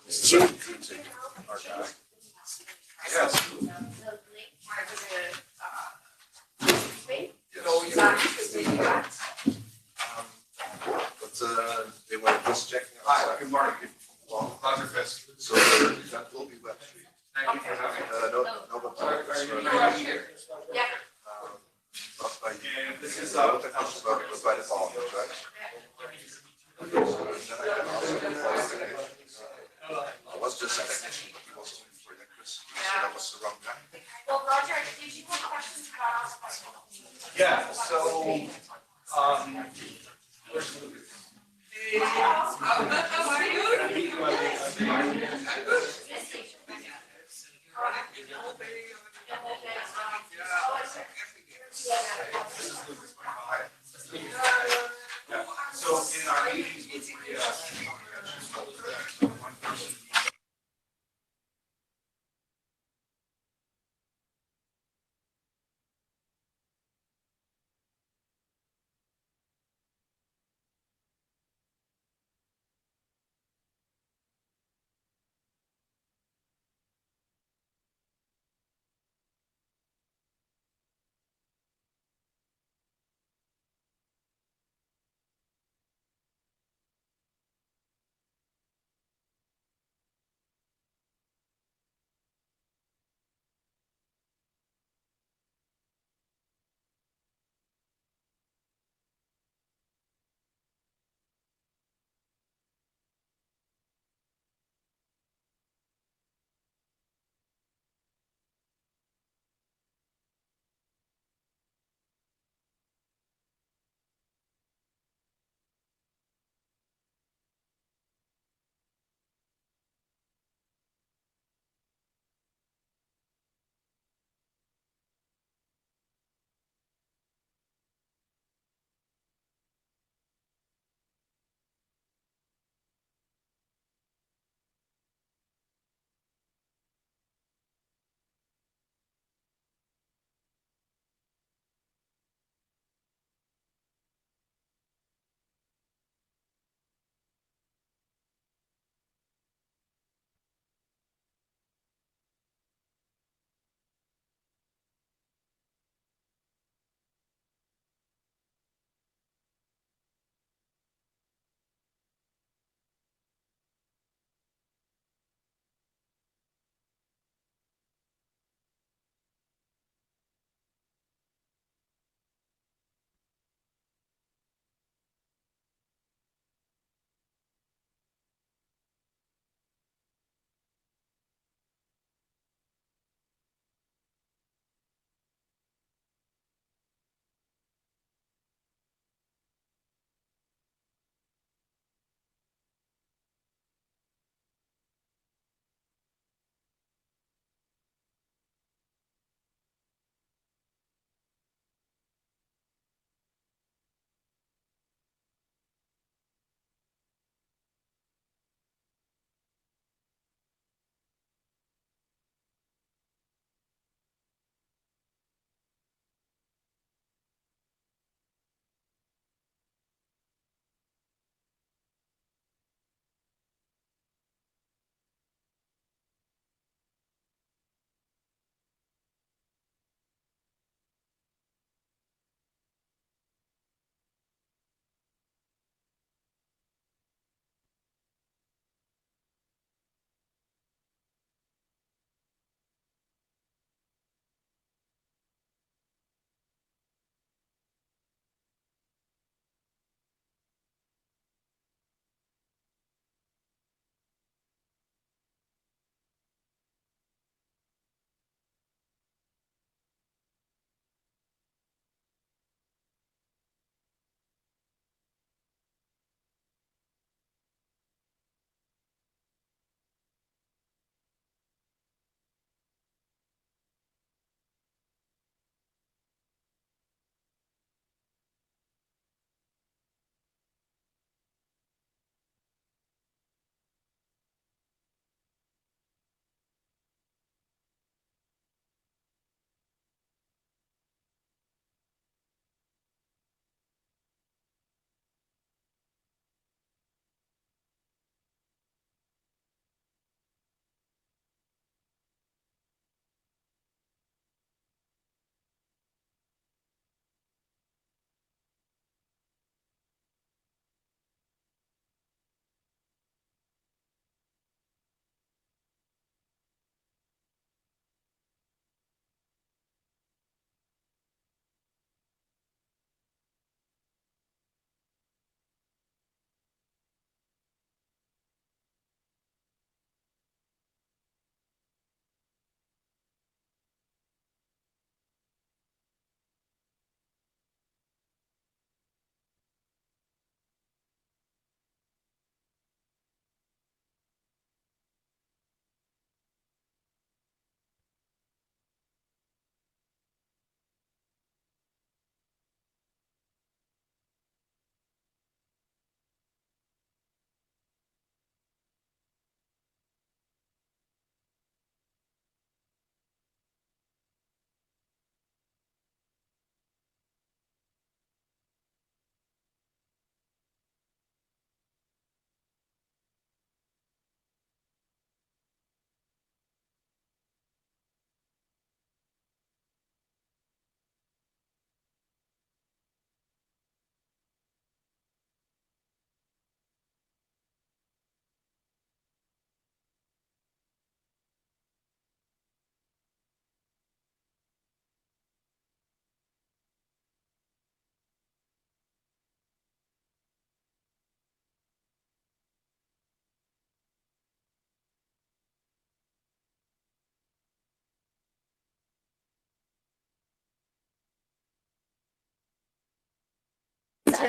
This is our guy. Yes. They were just checking out. Hi, good morning. Well, Dr. Fisk. So that will be web stream. Thank you for having us. No, here. Yeah. And this is by the following, right? I was just a technician, but he was only for electricity, so that was the wrong guy. Well, Roger, did you have questions about? Yeah, so, Hey, how are you? so in our meetings with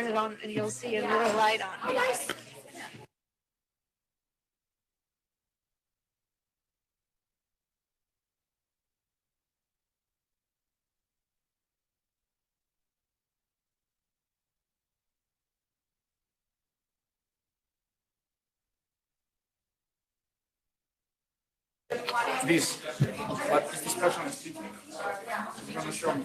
turn it on and you'll see a little light on. Oh, nice. This, what is this person speaking? He's gonna show me.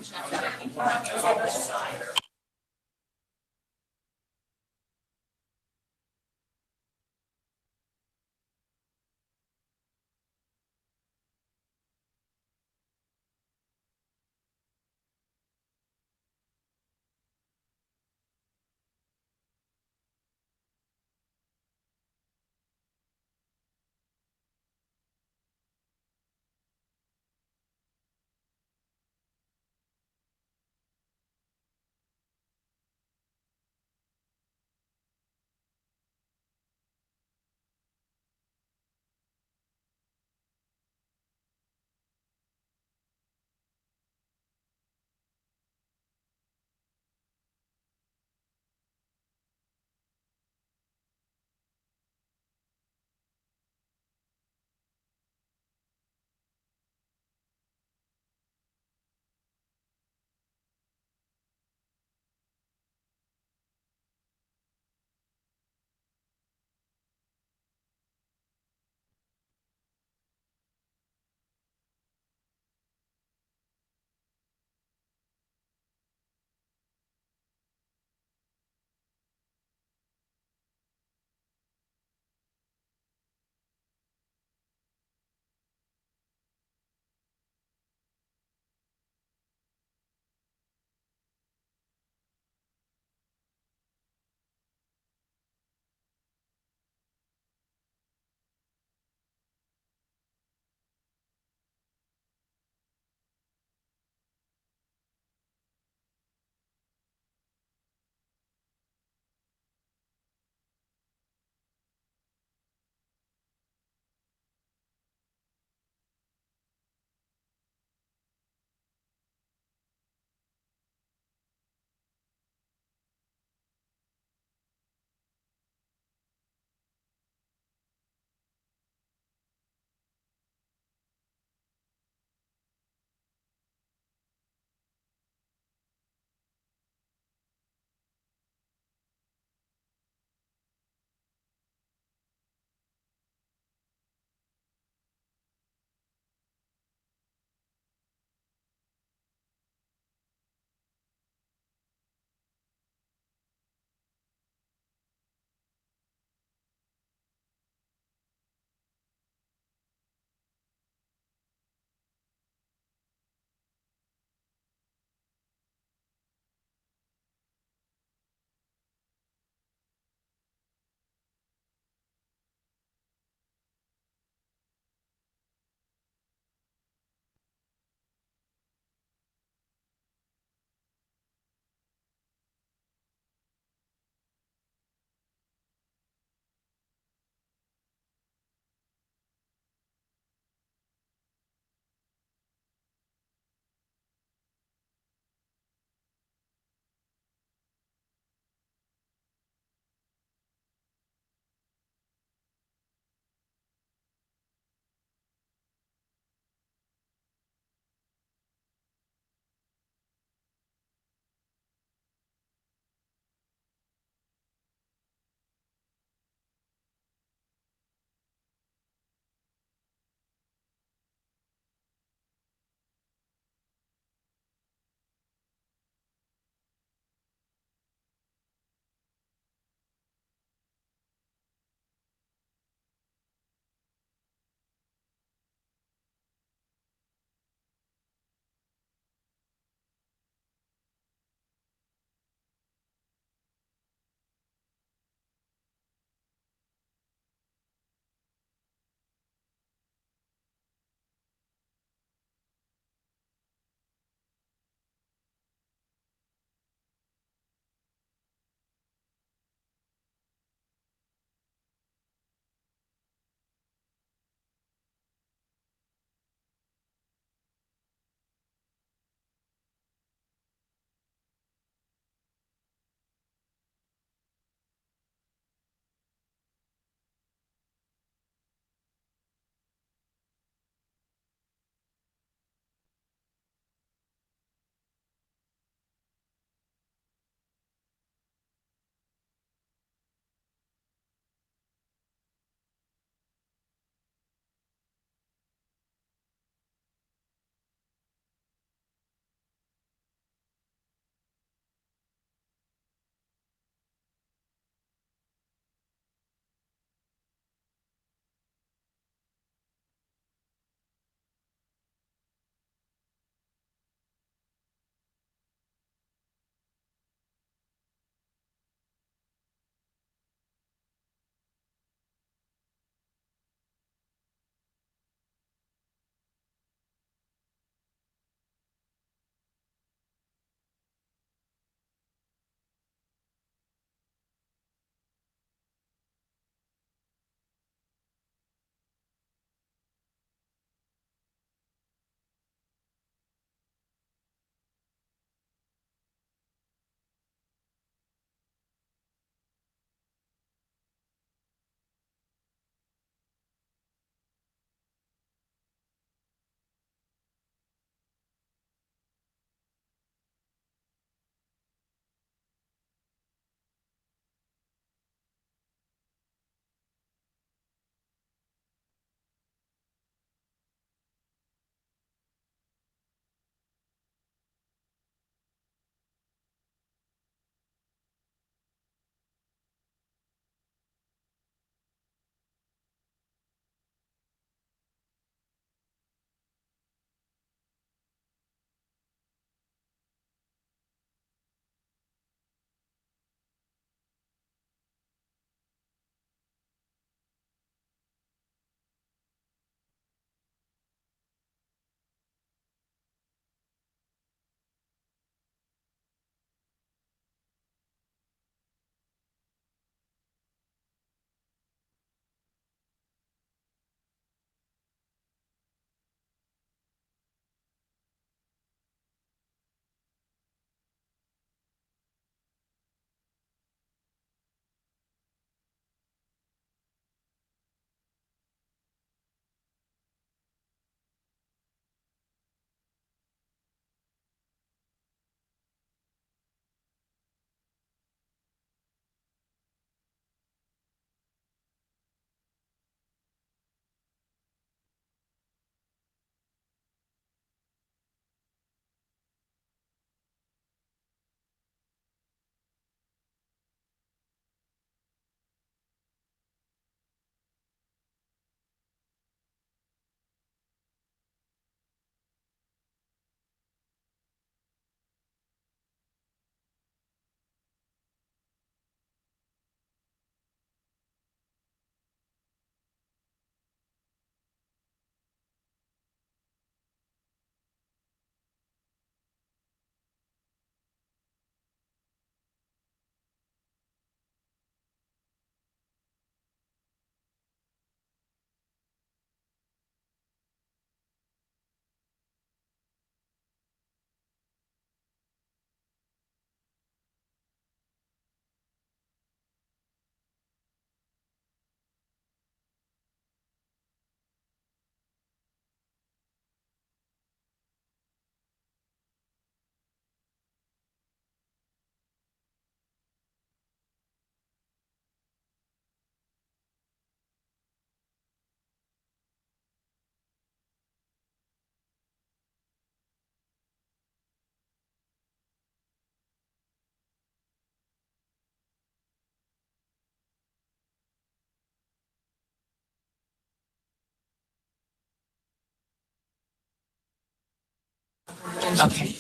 Okay.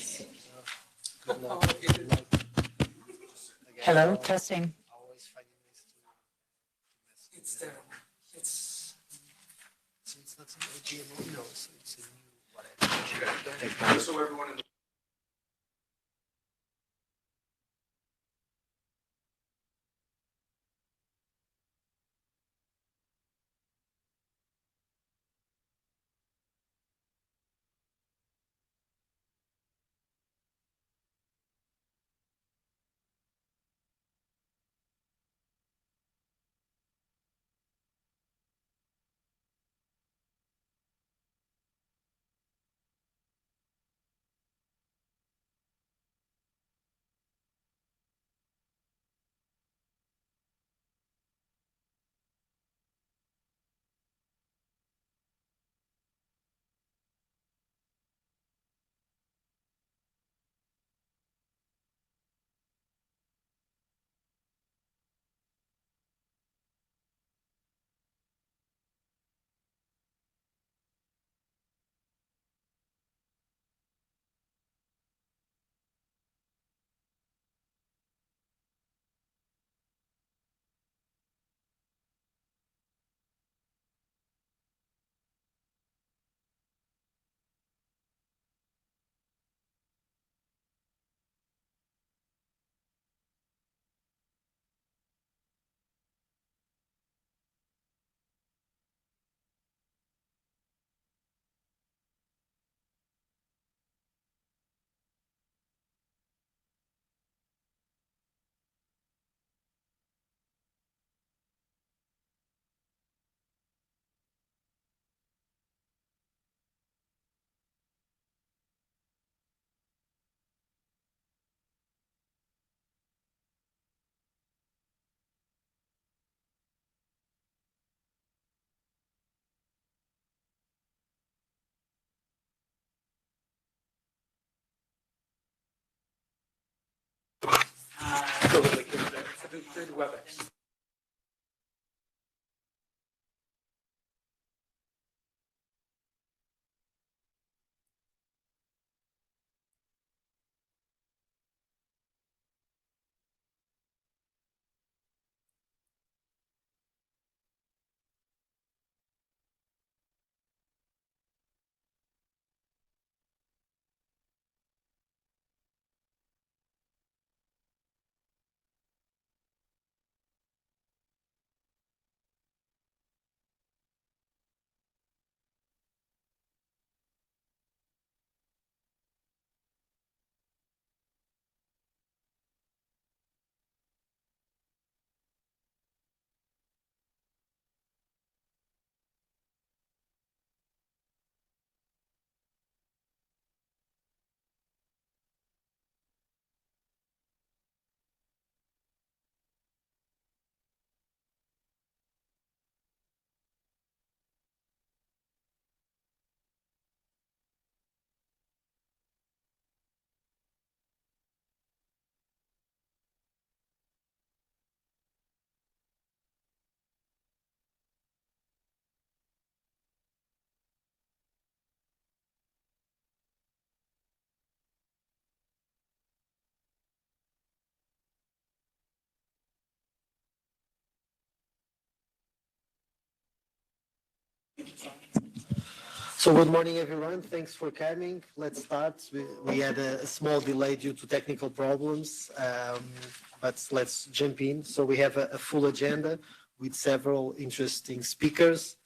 Hello, testing. It's the, it's not a GMO, no, it's a new whatever. Just so everyone in the through the WebEx. So good morning, everyone. Thanks for coming. Let's start. We had a small delay due to technical problems, but let's jump in. So we have a full agenda with several interesting speakers.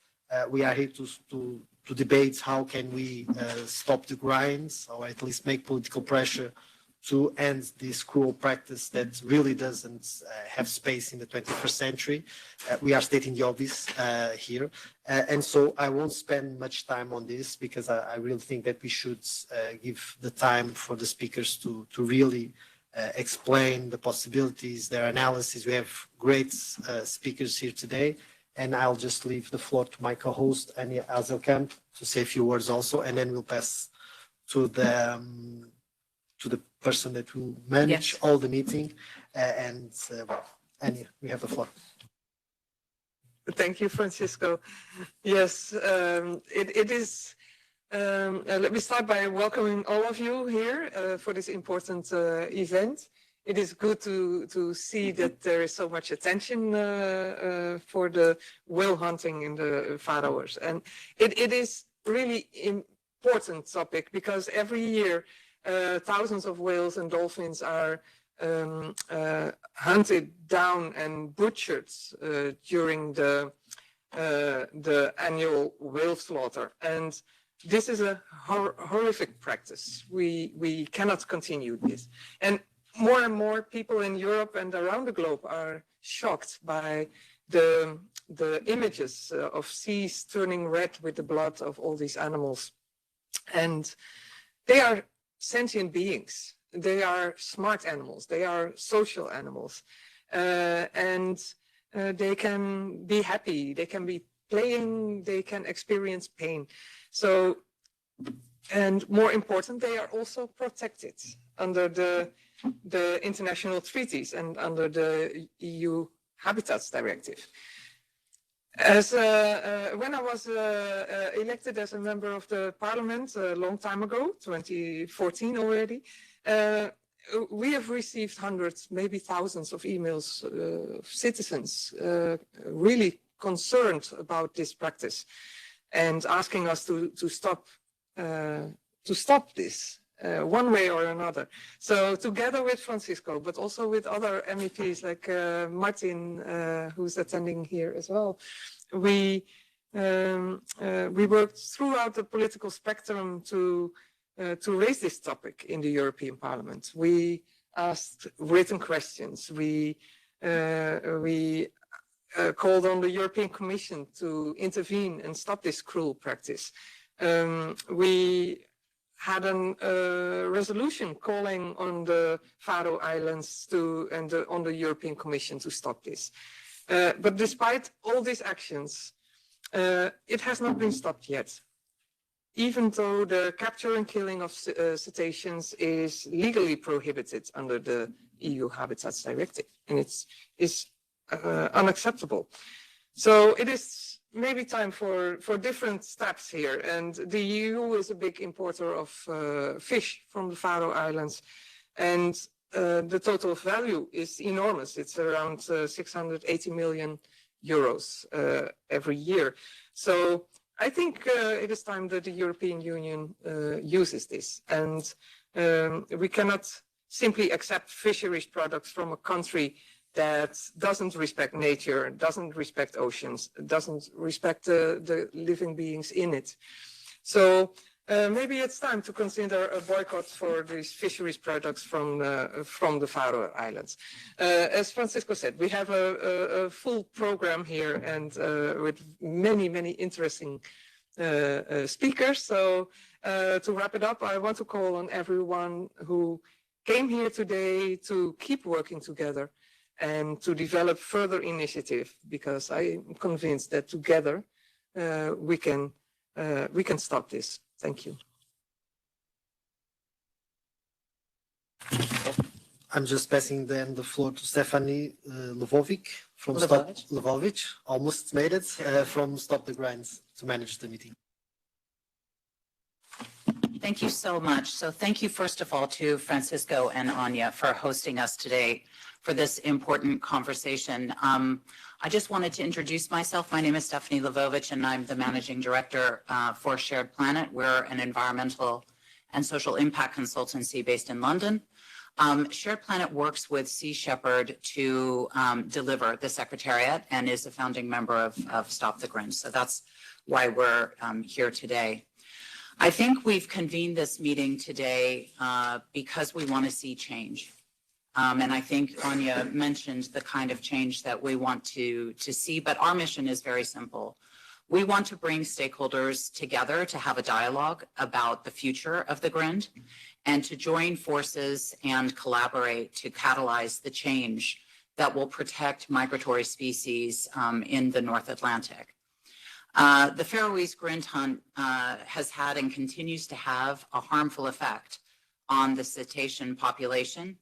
We are here to debate how can we stop the grinds, or at least make political pressure to end this cruel practice that really doesn't have space in the 21st century. We are stating the obvious here. And so I won't spend much time on this because I really think that we should give the time for the speakers to really explain the possibilities, their analysis. We have great speakers here today. And I'll just leave the floor to my co-host, Anja Azelkamp, to say a few words also, and then we'll pass to the person that will manage all the meeting. Anja, we have the floor. Thank you, Francisco. Yes, it is Let me start by welcoming all of you here for this important event. It is good to see that there is so much attention for the whale hunting in the Faroes. And it is really important topic because every year thousands of whales and dolphins are hunted down and butchered during the annual whale slaughter. And this is a horrific practice. We cannot continue this. And more people in Europe and around the globe are shocked by the images of seas turning red with the blood of all these animals. And they are sentient beings. They are smart animals. They are social animals. And they can be happy. They can be playing. They can experience pain. So, and more important, they are also protected under the international treaties and under the EU Habitats Directive. As when I was elected as a member of the parliament a long time ago, 2014 already, we have received hundreds, maybe thousands of emails of citizens really concerned about this practice and asking us to stop this one way or another. So together with Francisco, but also with other MEPs like Martin, who's attending here as well, we worked throughout the political spectrum to raise this topic in the European Parliament. We asked written questions. We called on the European Commission to intervene and stop this cruel practice. We had a resolution calling on the Faroe Islands on the European Commission to stop this. But despite all these actions, it has not been stopped yet. Even though the capture and killing of cetaceans is legally prohibited under the EU Habitats Directive, and it's unacceptable. So it is maybe time for different steps here. And the EU is a big importer of fish from the Faroe Islands, and the total value is enormous. It's around 680 million euros every year. So I think it is time that the European Union uses this. And we cannot simply accept fisheries products from a country that doesn't respect nature, doesn't respect oceans, doesn't respect the living beings in it. So maybe it's time to consider a boycott for these fisheries products from the Faroe Islands. As Francisco said, we have a full program here and with many interesting speakers. So to wrap it up, I want to call on everyone who came here today to keep working together and to develop further initiative, because I'm convinced that together we can stop this. Thank you. I'm just passing then the floor to Stephanie Levovic from Levovic, almost made it, from Stop the Grinds to manage the meeting. Thank you so much. So thank you, first of all, to Francisco and Anya for hosting us today for this important conversation. I just wanted to introduce myself. My name is Stephanie Levovic, and I'm the Managing Director for Shared Planet. We're an environmental and social impact consultancy based in London. Shared Planet works with Sea Shepherd to deliver the Secretariat and is a founding member of Stop the Grinds. So that's why we're here today. I think we've convened this meeting today because we want to see change. And I think Anya mentioned the kind of change that we want to see, but our mission is very simple. We want to bring stakeholders together to have a dialogue about the future of the Grind and to join forces and collaborate to catalyze the change that will protect migratory species in the North Atlantic. The Faroese Grind hunt has had and continues to have a harmful effect on the cetacean population.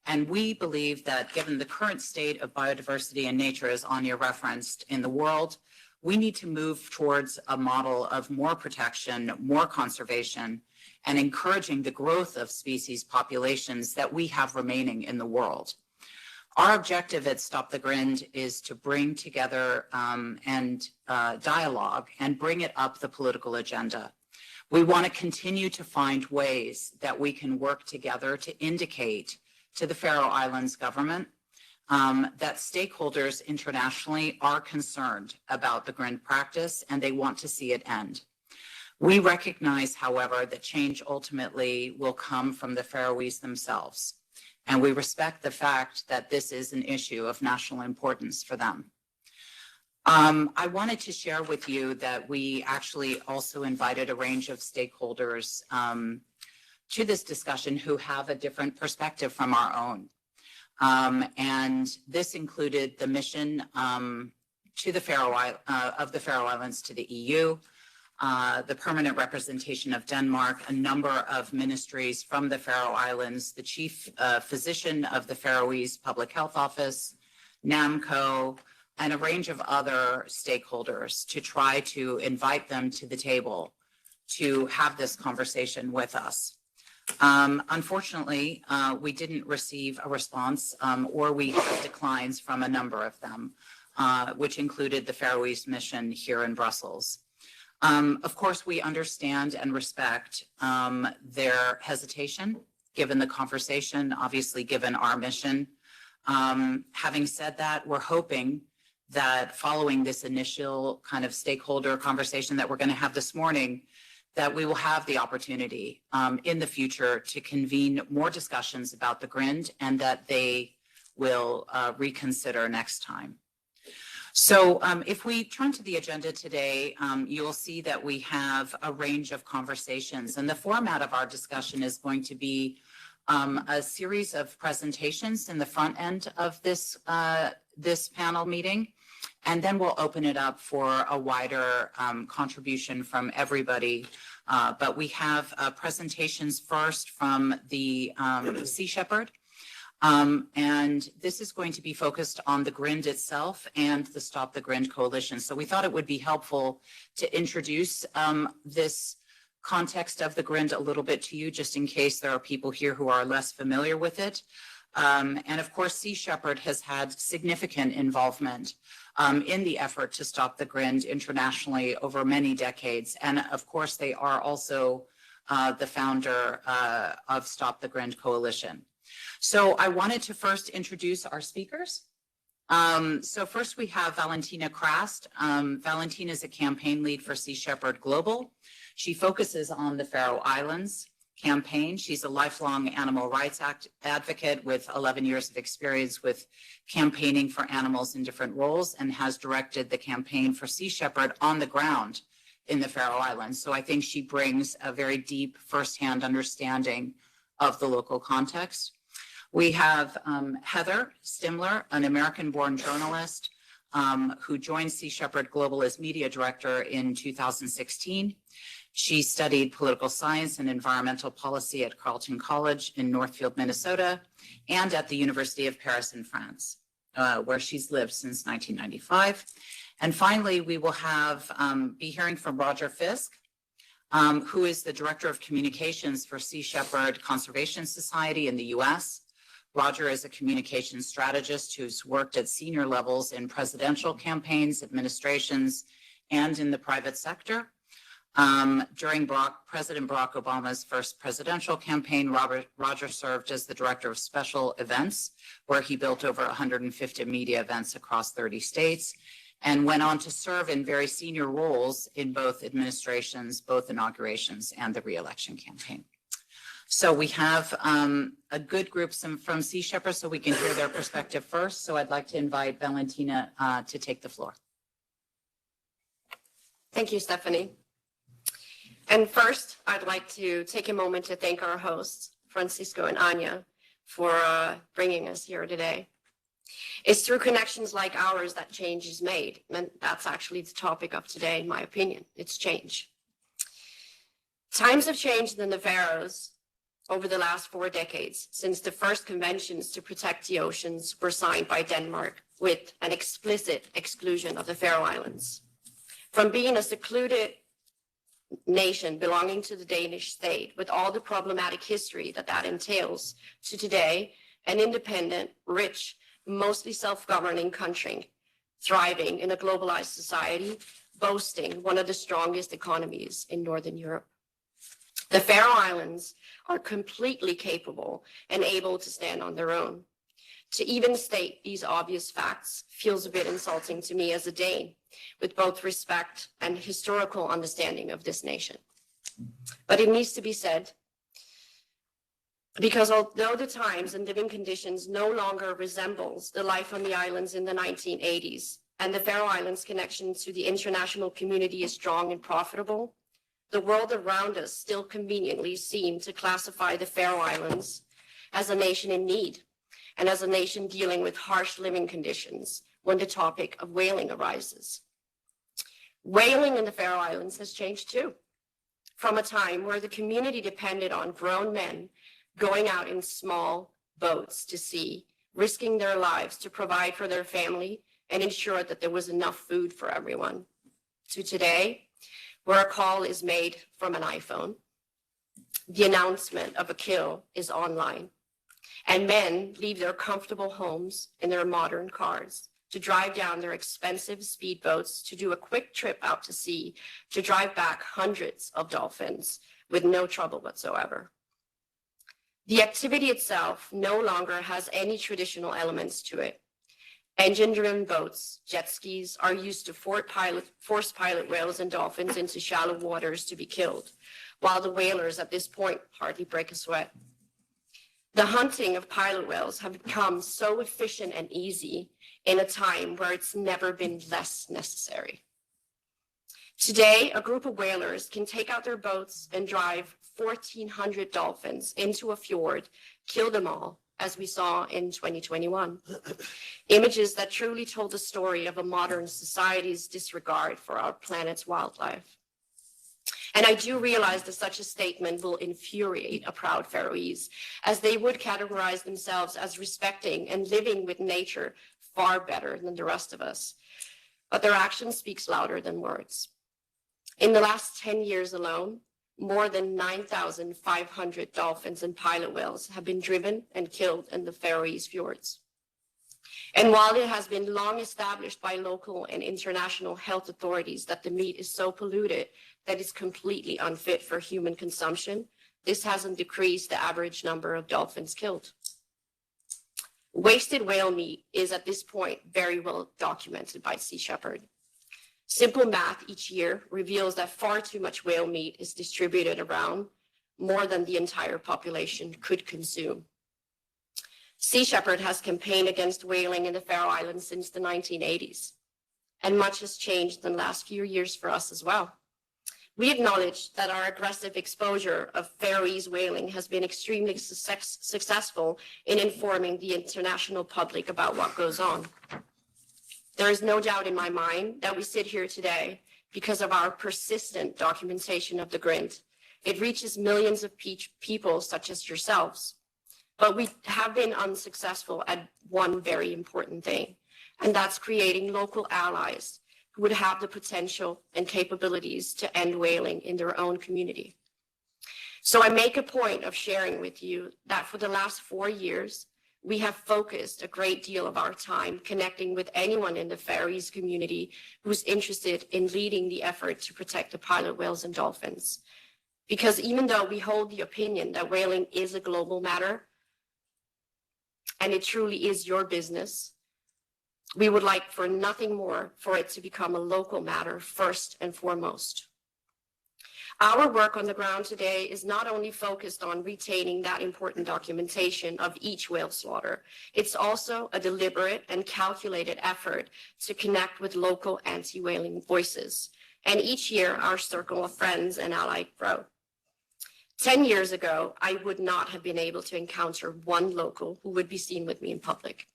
And we believe that given the current state of biodiversity and nature, as Anya referenced, in the world, we need to move towards a model of more protection, more conservation, and encouraging the growth of species populations that we have remaining in the world. Our objective at Stop the Grind is to bring together dialogue and bring it up the political agenda. We want to continue to find ways that we can work together to indicate to the Faroe Islands government that stakeholders internationally are concerned about the Grind practice and they want to see it end. We recognize, however, that change ultimately will come from the Faroese themselves, and we respect the fact that this is an issue of national importance for them. I wanted to share with you that we actually also invited a range of stakeholders to this discussion who have a different perspective from our own. And this included the mission to the of the Faroe Islands to the EU, the permanent representation of Denmark, a number of ministries from the Faroe Islands, the chief physician of the Faroese Public Health Office, NAMCO, and a range of other stakeholders to try to invite them to the table to have this conversation with us. Unfortunately, we didn't receive a response or we had declines from a number of them, which included the Faroese mission here in Brussels. Of course, we understand and respect their hesitation, given the conversation, obviously given our mission. Having said that, we're hoping that following this initial kind of stakeholder conversation that we're going to have this morning, that we will have the opportunity in the future to convene more discussions about the Grind and that they will reconsider next time. So if we turn to the agenda today, you'll see that we have a range of conversations, and the format of our discussion is going to be a series of presentations in the front end of this panel meeting, and then we'll open it up for a wider contribution from everybody. But we have presentations first from the Sea Shepherd. And this is going to be focused on the Grind itself and the Stop the Grind Coalition. So we thought it would be helpful to introduce this context of the Grind a little bit to you, just in case there are people here who are less familiar with it. And of course, Sea Shepherd has had significant involvement in the effort to stop the Grind internationally over many decades. And of course, they are also the founder of Stop the Grind Coalition. So I wanted to first introduce our speakers. So first we have Valentina Krast. Valentina is a campaign lead for Sea Shepherd Global. She focuses on the Faroe Islands campaign. She's a lifelong animal rights advocate with 11 years of experience with campaigning for animals in different roles and has directed the campaign for Sea Shepherd on the ground in the Faroe Islands. So I think she brings a very deep firsthand understanding of the local context. We have Heather Stimler, an American-born journalist who joined Sea Shepherd Global as media director in 2016. She studied political science and environmental policy at Carleton College in Northfield, Minnesota, and at the University of Paris in France, where she's lived since 1995. And finally, we will be hearing from Roger Fisk, who is the Director of Communications for Sea Shepherd Conservation Society in the U.S. Roger is a communications strategist who's worked at senior levels in presidential campaigns, administrations, and in the private sector. During President Barack Obama's first presidential campaign, Roger served as the Director of Special Events, where he built over 150 media events across 30 states, and went on to serve in very senior roles in both administrations, both inaugurations, and the re-election campaign. So we have a good group from Sea Shepherd, so we can hear their perspective first. So I'd like to invite Valentina to take the floor. Thank you, Stephanie. And first, I'd like to take a moment to thank our hosts, Francisco and Anya, for bringing us here today. It's through connections like ours that change is made. And that's actually the topic of today, in my opinion. It's change. Times have changed in the Faroes over the last 4 decades, since the first conventions to protect the oceans were signed by Denmark with an explicit exclusion of the Faroe Islands. From being a secluded nation belonging to the Danish state with all the problematic history that entails, to today, an independent, rich, mostly self-governing country, thriving in a globalized society, boasting one of the strongest economies in Northern Europe. The Faroe Islands are completely capable and able to stand on their own. To even state these obvious facts feels a bit insulting to me as a Dane, with both respect and historical understanding of this nation. But it needs to be said, because although the times and living conditions no longer resembles the life on the islands in the 1980s, and the Faroe Islands connection to the international community is strong and profitable, the world around us still conveniently seem to classify the Faroe Islands as a nation in need and as a nation dealing with harsh living conditions when the topic of whaling arises. Whaling in the Faroe Islands has changed too, from a time where the community depended on grown men going out in small boats to sea, risking their lives to provide for their family and ensure that there was enough food for everyone, to today, where a call is made from an iPhone, the announcement of a kill is online, and men leave their comfortable homes in their modern cars to drive down their expensive speedboats to do a quick trip out to sea to drive back hundreds of dolphins with no trouble whatsoever. The activity itself no longer has any traditional elements to it. Engine-driven boats, jet skis, are used to force pilot whales and dolphins into shallow waters to be killed, while the whalers at this point hardly break a sweat. The hunting of pilot whales have become so efficient and easy in a time where it's never been less necessary. Today, a group of whalers can take out their boats and drive 1,400 dolphins into a fjord, kill them all, as we saw in 2021. Images that truly told the story of a modern society's disregard for our planet's wildlife. And I do realize that such a statement will infuriate a proud Faroese, as they would categorize themselves as respecting and living with nature far better than the rest of us. But their action speaks louder than words. In the last 10 years alone, more than 9,500 dolphins and pilot whales have been driven and killed in the Faroese fjords. And while it has been long established by local and international health authorities that the meat is so polluted that it's completely unfit for human consumption, this hasn't decreased the average number of dolphins killed. Wasted whale meat is at this point very well documented by Sea Shepherd. Simple math each year reveals that far too much whale meat is distributed around, more than the entire population could consume. Sea Shepherd has campaigned against whaling in the Faroe Islands since the 1980s, and much has changed in the last few years for us as well. We acknowledge that our aggressive exposure of Faroese whaling has been extremely successful in informing the international public about what goes on. There is no doubt in my mind that we sit here today because of our persistent documentation of the Grind. It reaches millions of people such as yourselves. But we have been unsuccessful at one very important thing, and that's creating local allies who would have the potential and capabilities to end whaling in their own community. So I make a point of sharing with you that for the last 4 years, we have focused a great deal of our time connecting with anyone in the Faroese community who's interested in leading the effort to protect the pilot whales and dolphins. Because even though we hold the opinion that whaling is a global matter, and it truly is your business, we would like for nothing more for it to become a local matter first and foremost. Our work on the ground today is not only focused on retaining that important documentation of each whale slaughter, it's also a deliberate and calculated effort to connect with local anti-whaling voices. And each year, our circle of friends and allies grow. 10 years ago, I would not have been able to encounter one local who would be seen with me in public.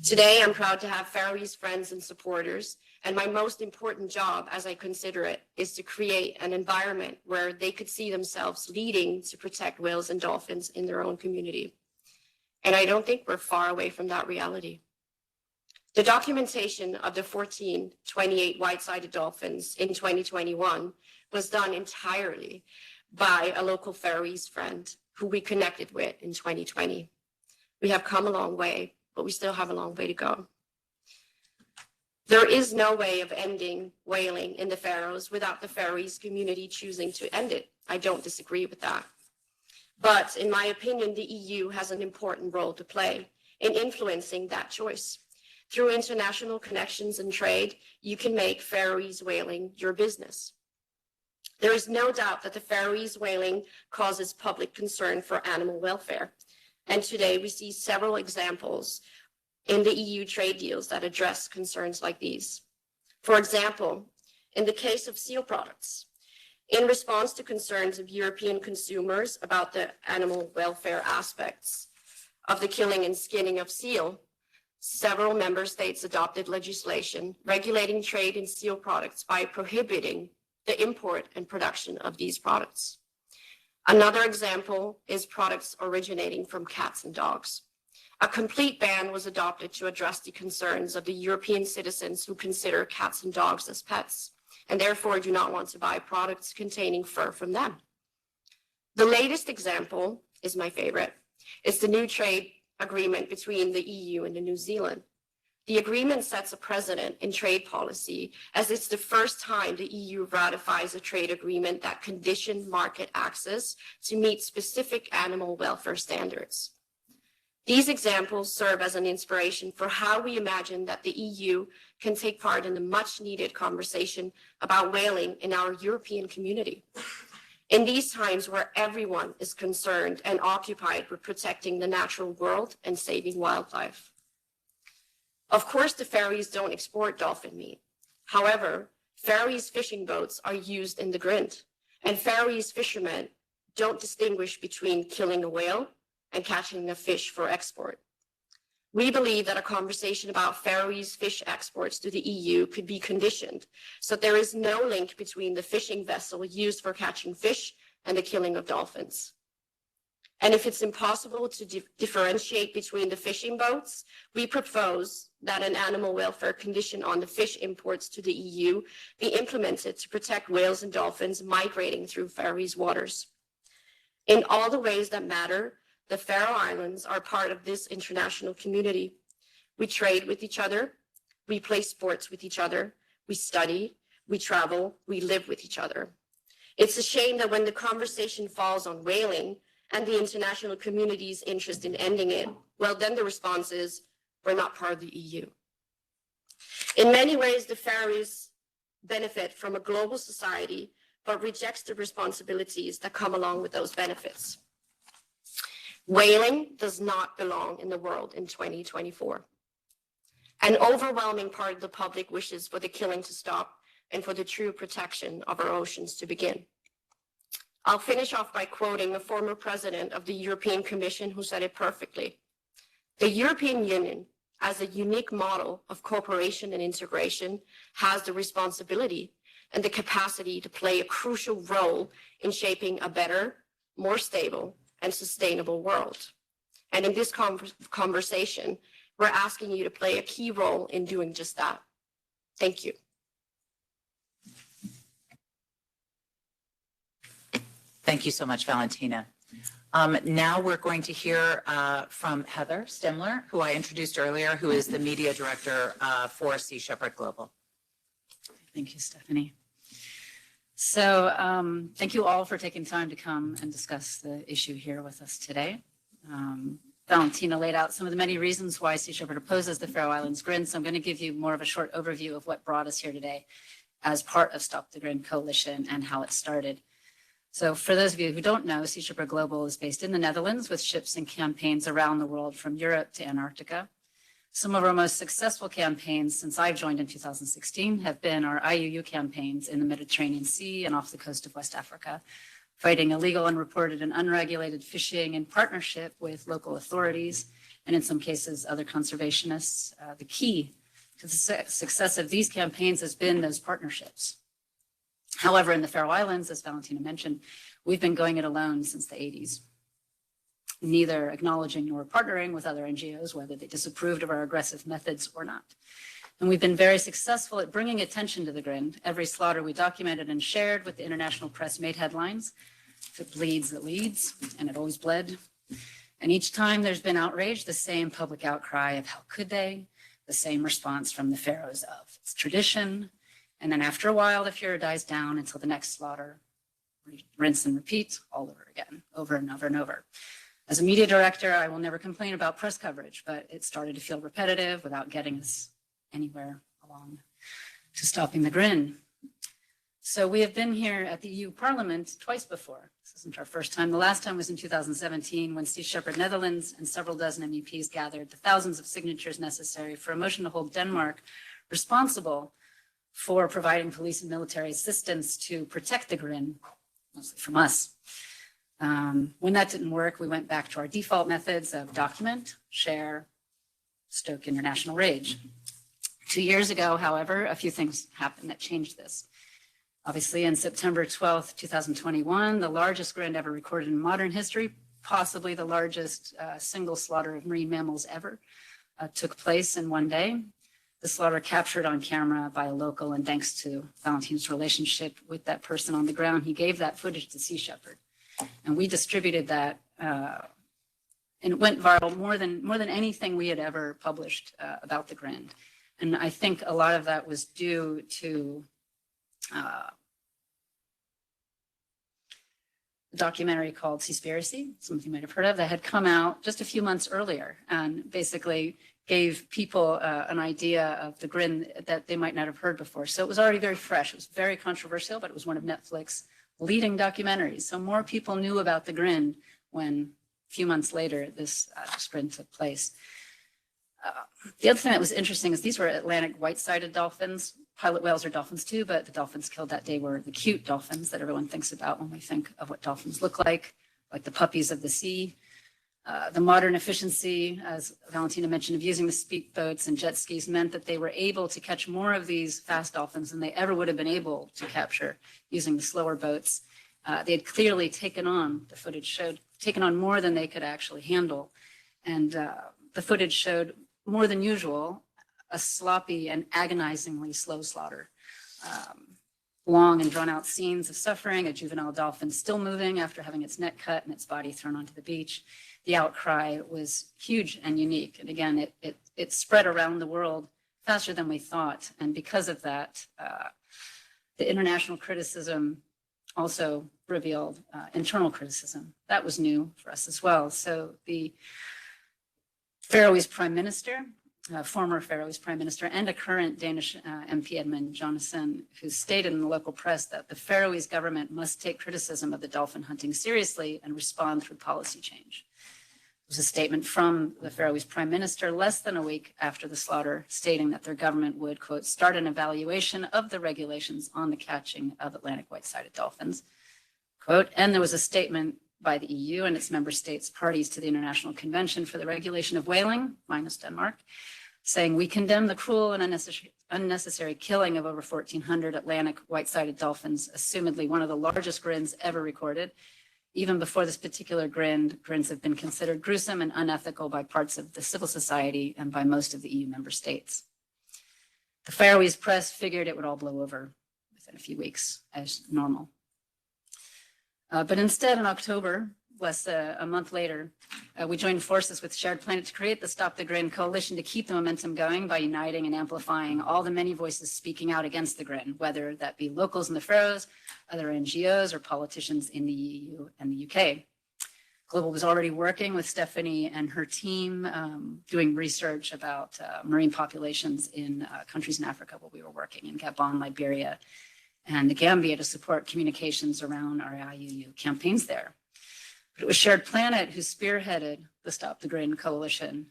Today, I'm proud to have Faroese friends and supporters, and my most important job, as I consider it, is to create an environment where they could see themselves leading to protect whales and dolphins in their own community. And I don't think we're far away from that reality. The documentation of the 1428 white-sided dolphins in 2021 was done entirely by a local Faroese friend who we connected with in 2020. We have come a long way, but we still have a long way to go. There is no way of ending whaling in the Faroes without the Faroese community choosing to end it. I don't disagree with that. But in my opinion, the EU has an important role to play in influencing that choice. Through international connections and trade, you can make Faroese whaling your business. There is no doubt that the Faroese whaling causes public concern for animal welfare. And today we see several examples in the EU trade deals that address concerns like these. For example, in the case of seal products, in response to concerns of European consumers about the animal welfare aspects of the killing and skinning of seal, several member states adopted legislation regulating trade in seal products by prohibiting the import and production of these products. Another example is products originating from cats and dogs. A complete ban was adopted to address the concerns of the European citizens who consider cats and dogs as pets and therefore do not want to buy products containing fur from them. The latest example is my favorite. It's the new trade agreement between the EU and New Zealand. The agreement sets a precedent in trade policy as it's the first time the EU ratifies a trade agreement that conditions market access to meet specific animal welfare standards. These examples serve as an inspiration for how we imagine that the EU can take part in the much needed conversation about whaling in our European community. In these times where everyone is concerned and occupied with protecting the natural world and saving wildlife. Of course, the Faroes don't export dolphin meat. However, Faroese fishing boats are used in the Grind, and Faroese fishermen don't distinguish between killing a whale and catching a fish for export. We believe that a conversation about Faroese fish exports to the EU could be conditioned so there is no link between the fishing vessel used for catching fish and the killing of dolphins. And if it's impossible to differentiate between the fishing boats, we propose that an animal welfare condition on the fish imports to the EU be implemented to protect whales and dolphins migrating through Faroese waters. In all the ways that matter, the Faroe Islands are part of this international community. We trade with each other, we play sports with each other, we study, we travel, we live with each other. It's a shame that when the conversation falls on whaling and the international community's interest in ending it, well, then the response is, we're not part of the EU. In many ways, the Faroes benefit from a global society, but rejects the responsibilities that come along with those benefits. Whaling does not belong in the world in 2024. An overwhelming part of the public wishes for the killing to stop and for the true protection of our oceans to begin. I'll finish off by quoting a former president of the European Commission who said it perfectly. The European Union, as a unique model of cooperation and integration, has the responsibility and the capacity to play a crucial role in shaping a better, more stable, and sustainable world. And in this conversation, we're asking you to play a key role in doing just that. Thank you. Thank you so much, Valentina. Now we're going to hear from Heather Stimler, who I introduced earlier, who is the media director for Sea Shepherd Global. Thank you, Stephanie. So thank you all for taking time to come and discuss the issue here with us today. Valentina laid out some of the many reasons why Sea Shepherd opposes the Faroe Islands Grind, so I'm going to give you more of a short overview of what brought us here today as part of Stop the Grind Coalition and how it started. So for those of you who don't know, Sea Shepherd Global is based in the Netherlands with ships and campaigns around the world from Europe to Antarctica. Some of our most successful campaigns since I've joined in 2016 have been our IUU campaigns in the Mediterranean Sea and off the coast of West Africa, fighting illegal, unreported, and unregulated fishing in partnership with local authorities, and in some cases, other conservationists. The key to the success of these campaigns has been those partnerships. However, in the Faroe Islands, as Valentina mentioned, we've been going it alone since the 80s. neither acknowledging nor partnering with other NGOs, whether they disapproved of our aggressive methods or not. And we've been very successful at bringing attention to the Grind. Every slaughter we documented and shared with the international press made headlines. If it bleeds, it leads, and it always bled. And each time there's been outrage, the same public outcry of how could they, the same response from the Faroes of it's tradition. And then after a while, the furor dies down until the next slaughter, rinse and repeat all over again, over and over and over. As a media director, I will never complain about press coverage, but it started to feel repetitive without getting us anywhere along to stopping the Grind. So we have been here at the EU Parliament twice before. This isn't our first time. The last time was in 2017 when Sea Shepherd Netherlands and several dozen MEPs gathered the thousands of signatures necessary for a motion to hold Denmark responsible for providing police and military assistance to protect the Grind, mostly from us. When that didn't work, we went back to our default methods of document, share, stoke international rage. 2 years ago, however, a few things happened that changed this. Obviously, on September 12th, 2021, the largest Grind ever recorded in modern history, possibly the largest single slaughter of marine mammals ever, took place in one day. The slaughter captured on camera by a local, and thanks to Valentina's relationship with that person on the ground, he gave that footage to Sea Shepherd. And we distributed that, and it went viral more than anything we had ever published about the Grind. And I think a lot of that was due to a documentary called Seaspiracy, some of you might have heard of, that had come out just a few months earlier and basically gave people an idea of the Grind that they might not have heard before. So it was already very fresh. It was very controversial, but it was one of Netflix's leading documentaries. So more people knew about the Grind when a few months later this Grind took place. The other thing that was interesting is these were Atlantic White-Sided Dolphins. Pilot whales are dolphins too, but the dolphins killed that day were the cute dolphins that everyone thinks about when we think of what dolphins look like the puppies of the sea. The modern efficiency, as Valentina mentioned, of using the speedboats and jet skis meant that they were able to catch more of these fast dolphins than they ever would have been able to capture using the slower boats. They had clearly taken on, the footage showed, taken on more than they could actually handle. And the footage showed more than usual, a sloppy and agonizingly slow slaughter. Long and drawn out scenes of suffering, a juvenile dolphin still moving after having its neck cut and its body thrown onto the beach. The outcry was huge and unique. And again, it spread around the world faster than we thought. And because of that, the international criticism also revealed internal criticism. That was new for us as well. So the Faroese Prime Minister, former Faroese Prime Minister, and a current Danish MP, Edmund Johnson, who stated in the local press that the Faroese government must take criticism of the dolphin hunting seriously and respond through policy change. It was a statement from the Faroese Prime Minister less than a week after the slaughter, stating that their government would, quote, start an evaluation of the regulations on the catching of Atlantic white-sided dolphins, quote, and there was a statement by the EU and its member states parties to the International Convention for the Regulation of Whaling, minus Denmark, saying we condemn the cruel and unnecessary killing of over 1,400 Atlantic white-sided dolphins, assumedly one of the largest Grinds ever recorded. Even before this particular Grinds have been considered gruesome and unethical by parts of the civil society and by most of the EU member states. The Faroese press figured it would all blow over within a few weeks as normal. But instead, in October, less a month later, we joined forces with Shared Planet to create the Stop the Grind coalition to keep the momentum going by uniting and amplifying all the many voices speaking out against the Grind, whether that be locals in the Faroes, other NGOs, or politicians in the EU and the UK. Global was already working with Stephanie and her team doing research about marine populations in countries in Africa where we were working, in Gabon, Liberia, and the Gambia to support communications around our IUU campaigns there. But it was Shared Planet who spearheaded the Stop the Grind coalition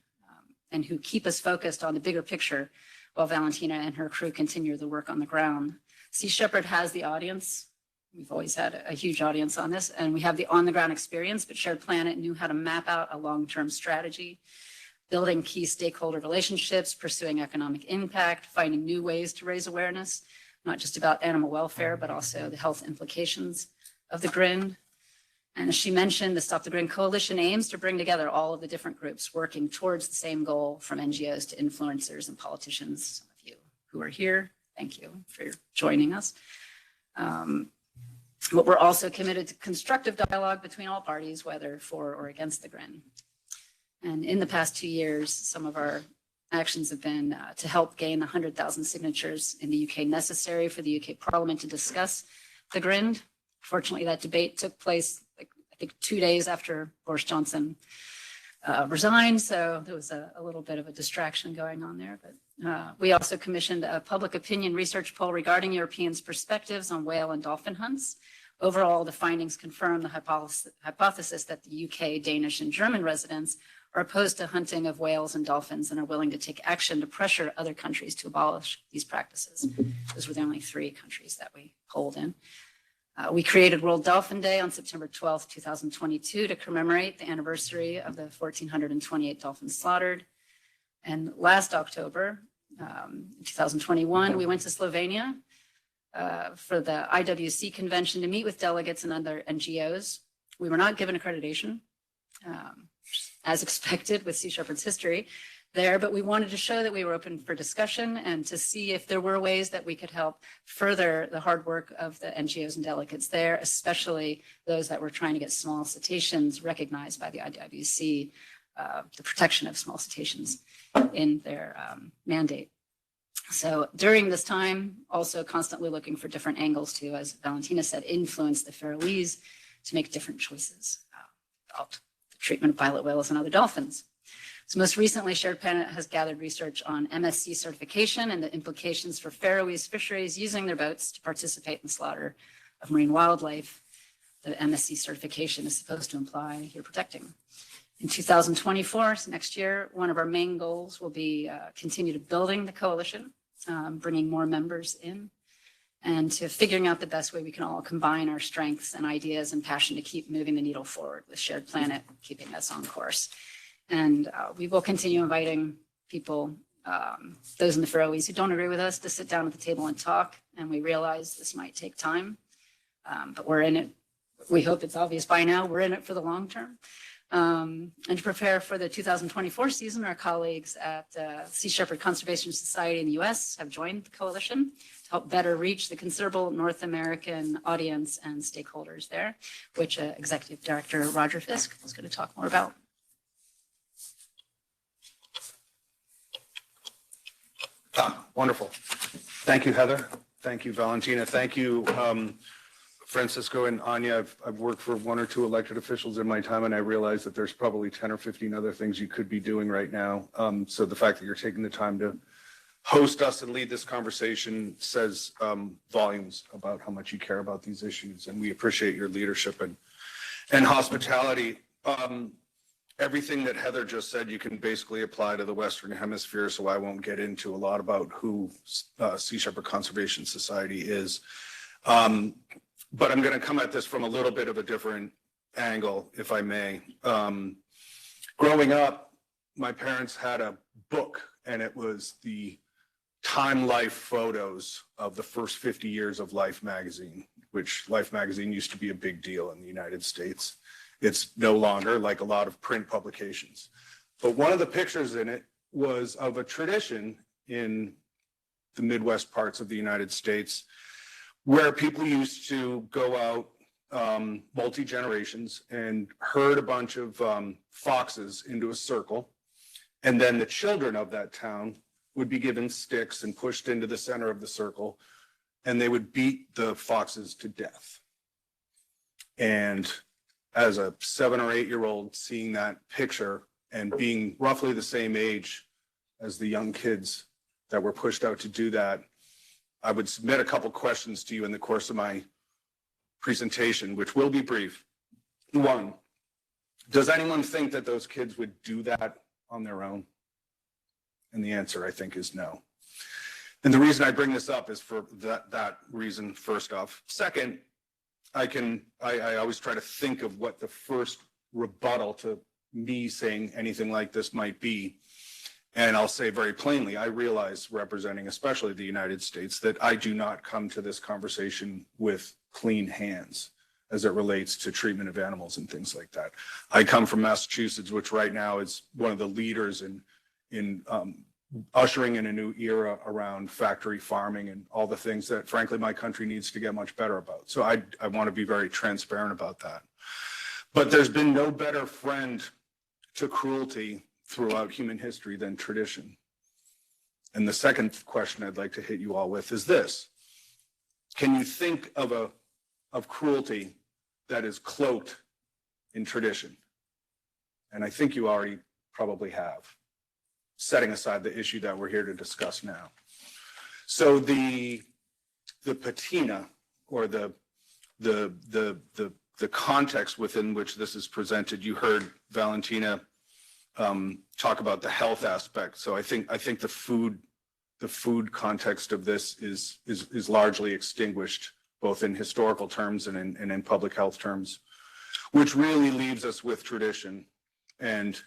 and who keep us focused on the bigger picture while Valentina and her crew continue the work on the ground. Sea Shepherd has the audience. We've always had a huge audience on this, and we have the on-the-ground experience, but Shared Planet knew how to map out a long-term strategy, building key stakeholder relationships, pursuing economic impact, finding new ways to raise awareness, not just about animal welfare, but also the health implications of the Grind. And as she mentioned, the Stop the Grin Coalition aims to bring together all of the different groups working towards the same goal, from NGOs to influencers and politicians. Some of you who are here, thank you for joining us. But we're also committed to constructive dialogue between all parties, whether for or against the Grin. And in the past 2 years, some of our actions have been to help gain the 100,000 signatures in the UK necessary for the UK Parliament to discuss the Grin. Fortunately, that debate took place, I think, 2 days after Boris Johnson resigned, so there was a little bit of a distraction going on there. But we also commissioned a public opinion research poll regarding Europeans' perspectives on whale and dolphin hunts. Overall, the findings confirm the hypothesis that the UK, Danish, and German residents are opposed to hunting of whales and dolphins and are willing to take action to pressure other countries to abolish these practices. Those were the only 3 countries that we polled in. We created World Dolphin Day on September 12th, 2022 to commemorate the anniversary of the 1,428 dolphins slaughtered. And last October, 2021, we went to Slovenia for the IWC convention to meet with delegates and other NGOs. We were not given accreditation, as expected with Sea Shepherd's history there, but we wanted to show that we were open for discussion and to see if there were ways that we could help further the hard work of the NGOs and delegates there, especially those that were trying to get small cetaceans recognized by the IWC, the protection of small cetaceans in their mandate. So during this time, also constantly looking for different angles to, as Valentina said, influence the Faroese to make different choices about the treatment of pilot whales and other dolphins. So most recently, Shared Planet has gathered research on MSC certification and the implications for Faroese fisheries using their boats to participate in slaughter of marine wildlife. The MSC certification is supposed to imply you're protecting. In 2024, so next year, one of our main goals will be continue to building the coalition, bringing more members in, and to figuring out the best way we can all combine our strengths and ideas and passion to keep moving the needle forward with Shared Planet, keeping us on course. And we will continue inviting people, those in the Faroese who don't agree with us, to sit down at the table and talk. And we realize this might take time, but we're in it. We hope it's obvious by now, we're in it for the long term. And to prepare for the 2024 season, our colleagues at Sea Shepherd Conservation Society in the US have joined the coalition to help better reach the considerable North American audience and stakeholders there, which Executive Director Roger Fisk is going to talk more about. Wonderful. Thank you, Heather. Thank you, Valentina. Thank you, Francisco and Anya. I've worked for 1 or 2 elected officials in my time, and I realize that there's probably 10 or 15 other things you could be doing right now. So the fact that you're taking the time to host us and lead this conversation says volumes about how much you care about these issues, and we appreciate your leadership and hospitality. Everything that Heather just said, you can basically apply to the Western Hemisphere, so I won't get into a lot about who Sea Shepherd Conservation Society is. But I'm going to come at this from a little bit of a different angle, if I may. Growing up, my parents had a book, and it was the Time Life photos of the first 50 years of Life magazine, which Life magazine used to be a big deal in the United States. It's no longer, like a lot of print publications. But one of the pictures in it was of a tradition in the Midwest parts of the United States where people used to go out multi-generations and herd a bunch of foxes into a circle. And then the children of that town would be given sticks and pushed into the center of the circle, and they would beat the foxes to death. And as a 7 or 8-year-old, seeing that picture and being roughly the same age as the young kids that were pushed out to do that, I would submit a couple questions to you in the course of my presentation, which will be brief. 1, does anyone think that those kids would do that on their own? And the answer, I think, is no. And the reason I bring this up is for that reason, first off. Second, I always try to think of what the first rebuttal to me saying anything like this might be. And I'll say very plainly, I realize, representing especially the United States, that I do not come to this conversation with clean hands. as it relates to treatment of animals and things like that. I come from Massachusetts, which right now is one of the leaders in ushering in a new era around factory farming and all the things that, frankly, my country needs to get much better about. So I want to be very transparent about that. But there's been no better friend to cruelty throughout human history than tradition. And the second question I'd like to hit you all with is this. Can you think of cruelty that is cloaked in tradition? And I think you already probably have, setting aside the issue that we're here to discuss now. So the patina, or the context within which this is presented, you heard Valentina talk about the health aspect. So I think the food context of this is largely extinguished, both in historical terms and in public health terms, which really leaves us with tradition. And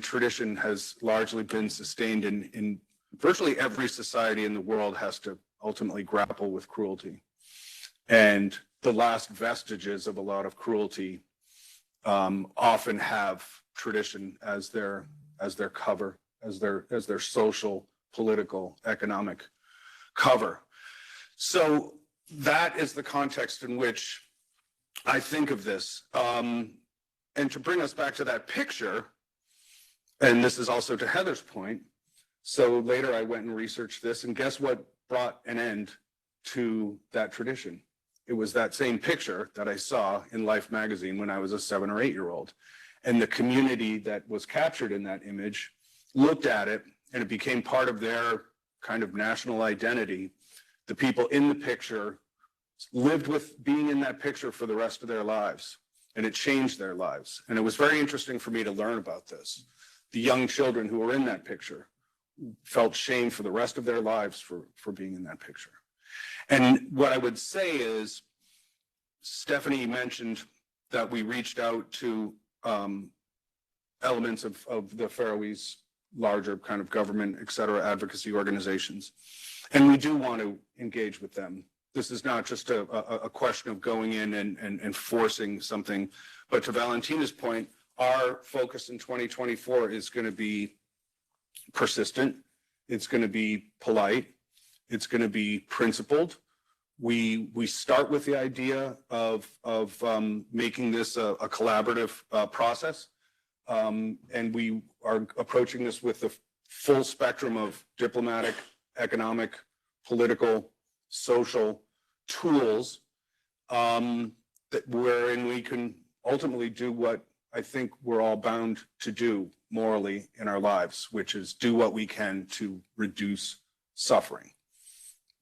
tradition has largely been sustained in virtually every society in the world has to ultimately grapple with cruelty. And the last vestiges of a lot of cruelty often have tradition as their cover, as their social, political, economic cover. So that is the context in which I think of this. And to bring us back to that picture, and this is also to Heather's point, so later I went and researched this, and guess what brought an end to that tradition? It was that same picture that I saw in Life magazine when I was a 7 or 8 year old. And the community that was captured in that image looked at it, and it became part of their kind of national identity. The people in the picture lived with being in that picture for the rest of their lives, and it changed their lives. And it was very interesting for me to learn about this. The young children who were in that picture felt shame for the rest of their lives for being in that picture. And what I would say is, Stephanie mentioned that we reached out to elements of the Faroese larger kind of government, et cetera, advocacy organizations. And we do want to engage with them. This is not just a question of going in and forcing something, but to Valentina's point, our focus in 2024 is going to be persistent. It's going to be polite. It's going to be principled. We start with the idea of making this a collaborative process. And we are approaching this with the full spectrum of diplomatic, economic, political, social tools, wherein we can ultimately do what I think we're all bound to do morally in our lives, which is do what we can to reduce suffering.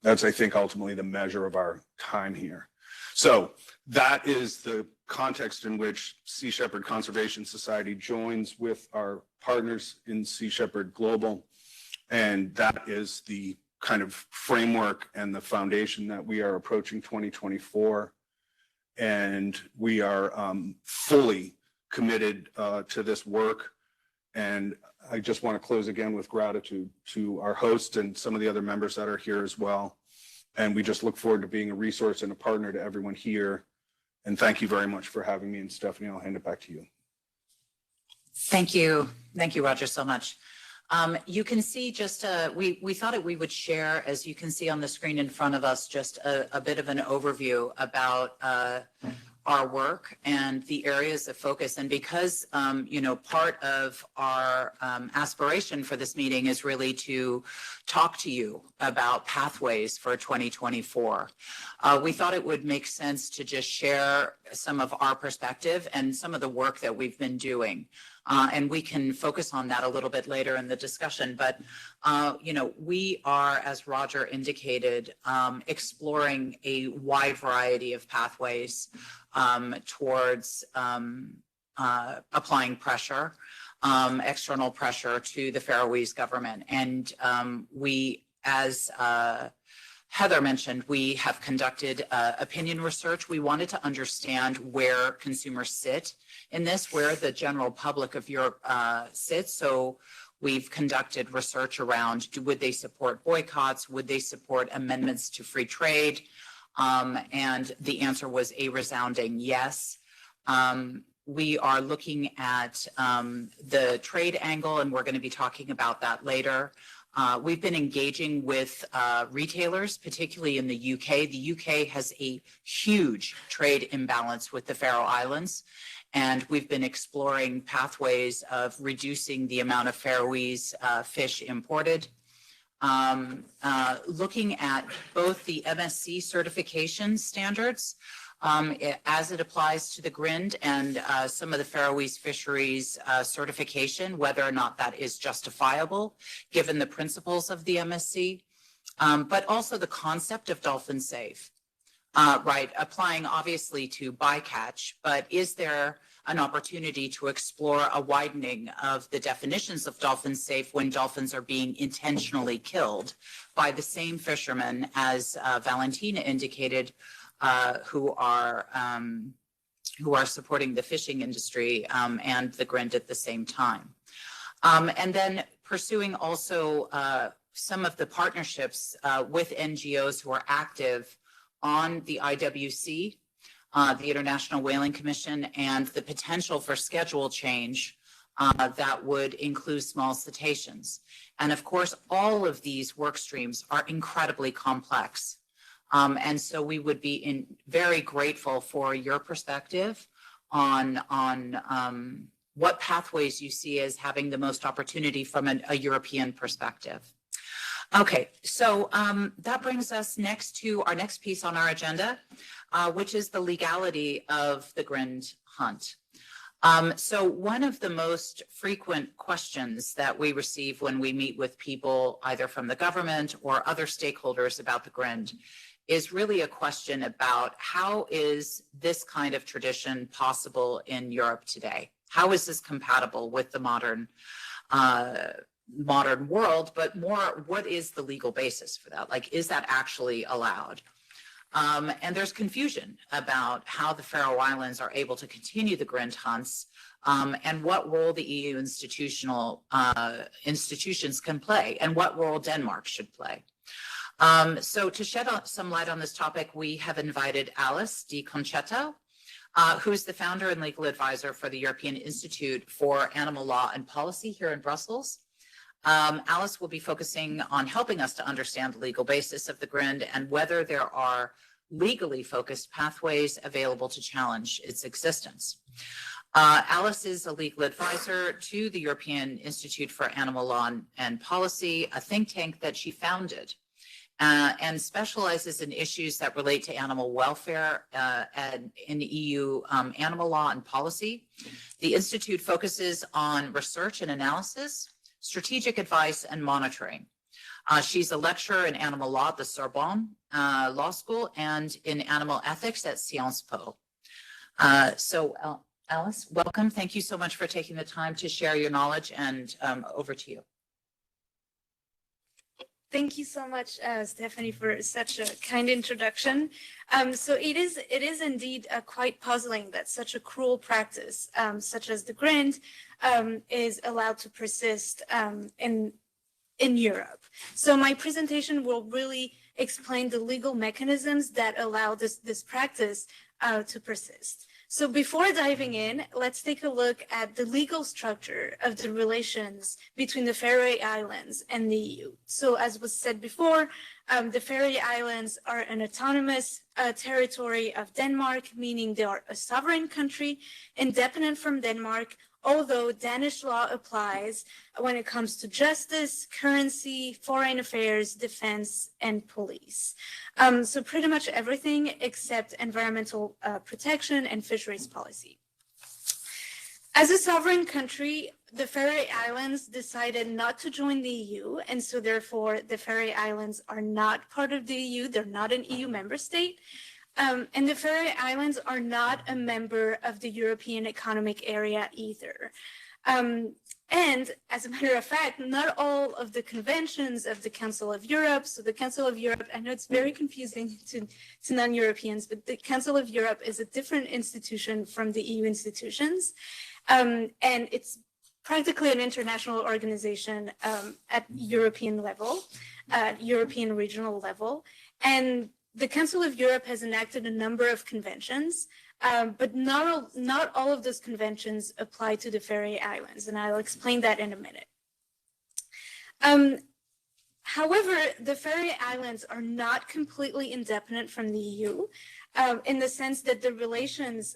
That's, I think, ultimately the measure of our time here. So that is the context in which Sea Shepherd Conservation Society joins with our partners in Sea Shepherd Global. And that is the kind of framework and the foundation that we are approaching 2024. And we are fully committed to this work. And I just want to close again with gratitude to our host and some of the other members that are here as well. And we just look forward to being a resource and a partner to everyone here. And thank you very much for having me. And Stephanie, I'll hand it back to you. Thank you. Thank you, Roger, so much. You can see just, we thought we would share, as you can see on the screen in front of us, just a bit of an overview about our work and the areas of focus. And because, part of our aspiration for this meeting is really to talk to you about pathways for 2024, we thought it would make sense to just share some of our perspective and some of the work that we've been doing. And we can focus on that a little bit later in the discussion. But, we are, as Roger indicated, exploring a wide variety of pathways towards applying pressure, external pressure to the Faroese government. And we, as Heather mentioned, we have conducted opinion research. We wanted to understand where consumers sit in this, where the general public of Europe sits. So we've conducted research around, would they support boycotts? Would they support amendments to free trade? And the answer was a resounding yes. We are looking at the trade angle, and we're going to be talking about that later. We've been engaging with retailers, particularly in the UK. The UK has a huge trade imbalance with the Faroe Islands, and we've been exploring pathways of reducing the amount of Faroese fish imported. Looking at both the MSC certification standards as it applies to the Grind and some of the Faroese fisheries certification, whether or not that is justifiable given the principles of the MSC, but also the concept of dolphin safe, right? Applying obviously to bycatch, but is there an opportunity to explore a widening of the definitions of dolphin safe when dolphins are being intentionally killed by the same fishermen, as Valentina indicated, who are supporting the fishing industry and the Grind at the same time. And then pursuing also some of the partnerships with NGOs who are active on the IWC, the International Whaling Commission, and the potential for schedule change that would include small cetaceans. And of course, all of these work streams are incredibly complex. And so we would be very grateful for your perspective on what pathways you see as having the most opportunity from a European perspective. Okay, so that brings us next to our next piece on our agenda, which is the legality of the Grind hunt. So one of the most frequent questions that we receive when we meet with people, either from the government or other stakeholders about the Grind, is really a question about how is this kind of tradition possible in Europe today? How is this compatible with the modern world, but more, what is the legal basis for that? Like, is that actually allowed? And there's confusion about how the Faroe Islands are able to continue the Grind hunts and what role the EU institutions can play and what role Denmark should play. So to shed some light on this topic, we have invited Alice Di Concetta, who's the founder and legal advisor for the European Institute for Animal Law and Policy here in Brussels. Alice will be focusing on helping us to understand the legal basis of the Grind and whether there are legally focused pathways available to challenge its existence. Alice is a legal advisor to the European Institute for Animal Law and Policy, a think tank that she founded, and specializes in issues that relate to animal welfare and in EU animal law and policy. The Institute focuses on research and analysis, strategic advice, and monitoring. She's a lecturer in animal law at the Sorbonne Law School and in animal ethics at Sciences Po. So Alice, welcome. Thank you so much for taking the time to share your knowledge, and over to you. Thank you so much, Stephanie, for such a kind introduction. So it is indeed quite puzzling that such a cruel practice, such as the Grind, is allowed to persist in Europe. So my presentation will really explain the legal mechanisms that allow this practice to persist. So before diving in, let's take a look at the legal structure of the relations between the Faroe Islands and the EU. So as was said before, the Faroe Islands are an autonomous territory of Denmark, meaning they are a sovereign country, independent from Denmark, although Danish law applies when it comes to justice, currency, foreign affairs, defense, and police. So pretty much everything except environmental protection and fisheries policy. As a sovereign country, the Faroe Islands decided not to join the EU, and so therefore the Faroe Islands are not part of the EU. They're not an EU member state. And the Faroe Islands are not a member of the European Economic Area either. And as a matter of fact, not all of the conventions of the Council of Europe, so the Council of Europe, I know it's very confusing to non-Europeans, but the Council of Europe is a different institution from the EU institutions. And it's practically an international organization at European level, European regional level. And the Council of Europe has enacted a number of conventions, but not all of those conventions apply to the Faroe Islands, and I'll explain that in a minute. However, the Faroe Islands are not completely independent from the EU, in the sense that the relations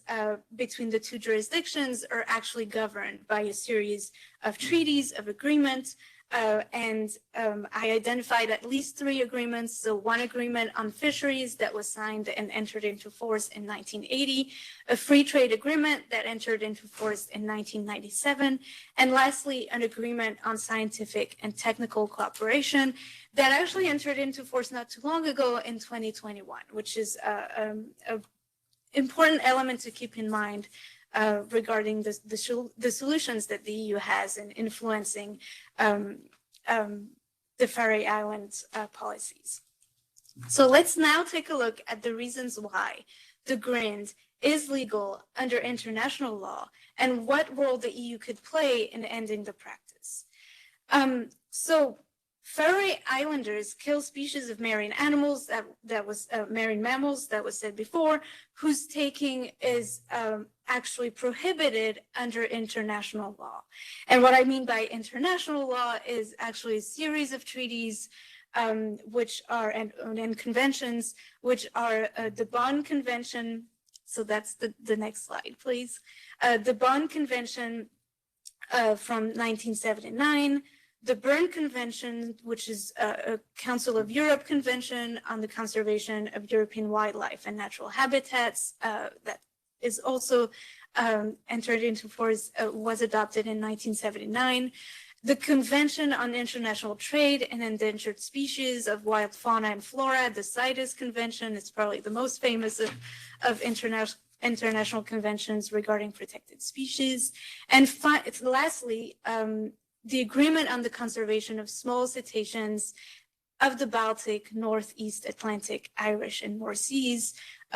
between the two jurisdictions are actually governed by a series of treaties, of agreements, and I identified at least 3 agreements. So one agreement on fisheries that was signed and entered into force in 1980, a free trade agreement that entered into force in 1997, and lastly, an agreement on scientific and technical cooperation that actually entered into force not too long ago in 2021, which is an important element to keep in mind regarding the solutions that the EU has in influencing the Faroe Islands policies. So let's now take a look at the reasons why the Grind is legal under international law and what role the EU could play in ending the practice. So Faroe Islanders kill species of marine animals, marine mammals, that was said before, whose taking is actually prohibited under international law. And what I mean by international law is actually a series of treaties which are, and conventions, which are the Bonn Convention. So that's the next slide, please. The Bonn Convention from 1979, the Berne Convention, which is a Council of Europe Convention on the Conservation of European Wildlife and Natural Habitats, that is also entered into force, was adopted in 1979. The Convention on International Trade in Endangered Species of Wild Fauna and Flora, the CITES Convention, it's probably the most famous of international conventions regarding protected species. And lastly, the Agreement on the Conservation of Small Cetaceans of the Baltic, Northeast Atlantic, Irish, and North Seas,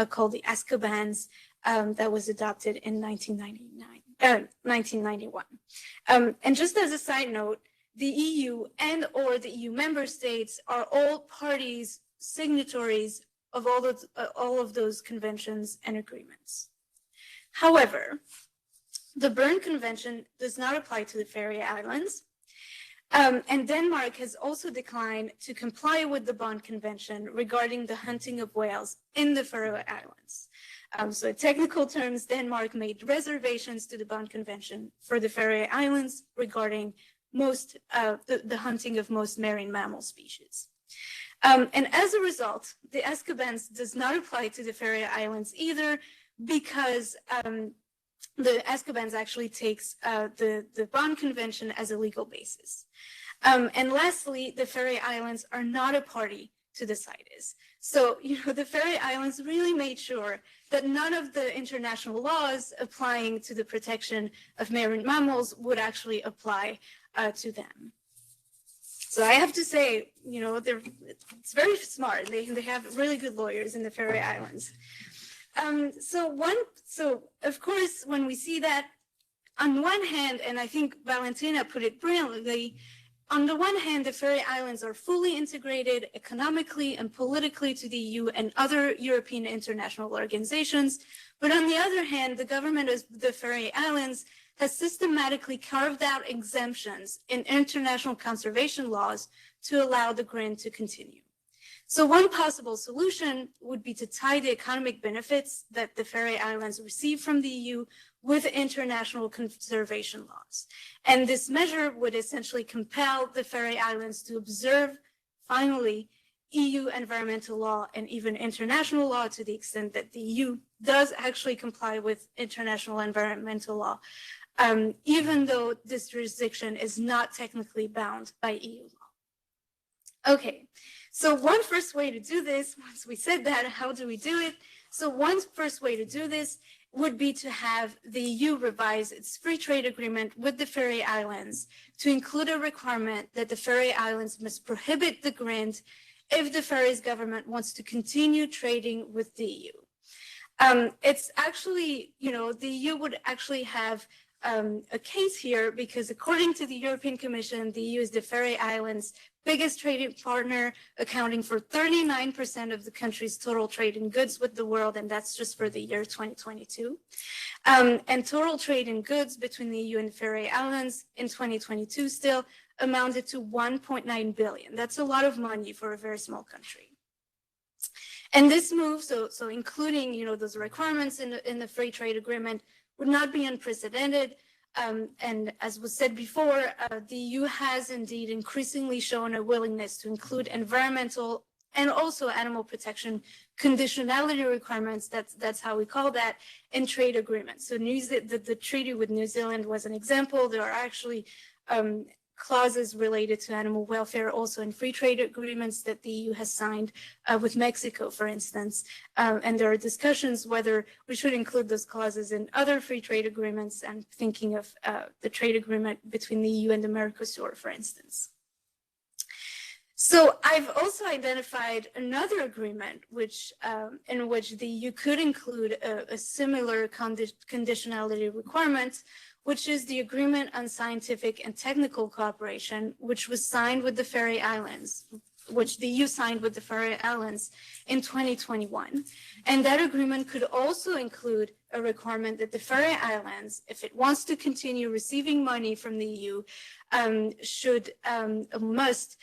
called the ASCOBANS, that was adopted in 1991. And just as a side note, the EU and or the EU member states are all parties, signatories of all of those conventions and agreements. However, the Berne Convention does not apply to the Faroe Islands, and Denmark has also declined to comply with the Bonn Convention regarding the hunting of whales in the Faroe Islands. So in technical terms, Denmark made reservations to the Bonn Convention for the Faroe Islands regarding the hunting of most marine mammal species. And as a result, the ASCOBANS does not apply to the Faroe Islands either, because the ASCOBANS actually takes the Bonn Convention as a legal basis. And lastly, the Faroe Islands are not a party to the CITES. So, the Faroe Islands really made sure that none of the international laws applying to the protection of marine mammals would actually apply to them. So I have to say, it's very smart. They have really good lawyers in the Faroe Islands. So of course, when we see that, on one hand, and I think Valentina put it brilliantly, on the one hand, the Faroe Islands are fully integrated economically and politically to the EU and other European international organizations. But on the other hand, the government of the Faroe Islands has systematically carved out exemptions in international conservation laws to allow the Grind to continue. So one possible solution would be to tie the economic benefits that the Faroe Islands receive from the EU with international conservation laws. And this measure would essentially compel the Faroe Islands to observe, finally, EU environmental law and even international law to the extent that the EU does actually comply with international environmental law, even though this jurisdiction is not technically bound by EU law. Okay. So one first way to do this, once we said that, how do we do it? So one first way to do this would be to have the EU revise its free trade agreement with the Faroe Islands to include a requirement that the Faroe Islands must prohibit the Grind if the Faroese government wants to continue trading with the EU. It's actually, the EU would actually have a case here because according to the European Commission, the EU is the Faroe Islands' biggest trading partner, accounting for 39% of the country's total trade in goods with the world, and that's just for the year 2022. And total trade in goods between the EU and the Faroe Islands in 2022 still amounted to 1.9 billion. That's a lot of money for a very small country. And this move, so including those requirements in the free trade agreement, would not be unprecedented. And as was said before, the EU has indeed increasingly shown a willingness to include environmental and also animal protection conditionality requirements. That's how we call that in trade agreements. So the treaty with New Zealand was an example. There are actually clauses related to animal welfare also in free trade agreements that the EU has signed with Mexico, for instance. And there are discussions whether we should include those clauses in other free trade agreements. I'm thinking of the trade agreement between the EU and the Mercosur, for instance. So I've also identified another agreement in which the EU could include a similar conditionality requirement, which is the Agreement on Scientific and Technical Cooperation, which was signed with the Faroe Islands, which the EU signed with the Faroe Islands in 2021. And that agreement could also include a requirement that the Faroe Islands, if it wants to continue receiving money from the EU, must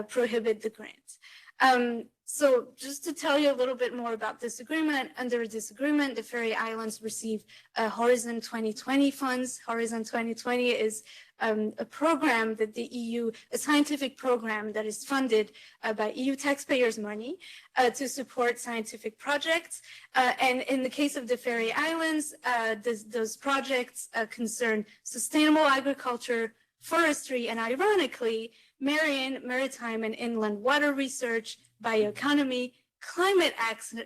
prohibit the grant. So just to tell you a little bit more about this agreement, under this agreement, the Faroe Islands receive Horizon 2020 funds. Horizon 2020 is a program that the EU, a scientific program that is funded by EU taxpayers' money to support scientific projects. And in the case of the Faroe Islands, those projects concern sustainable agriculture, forestry, and ironically, marine, maritime, and inland water research, bioeconomy, climate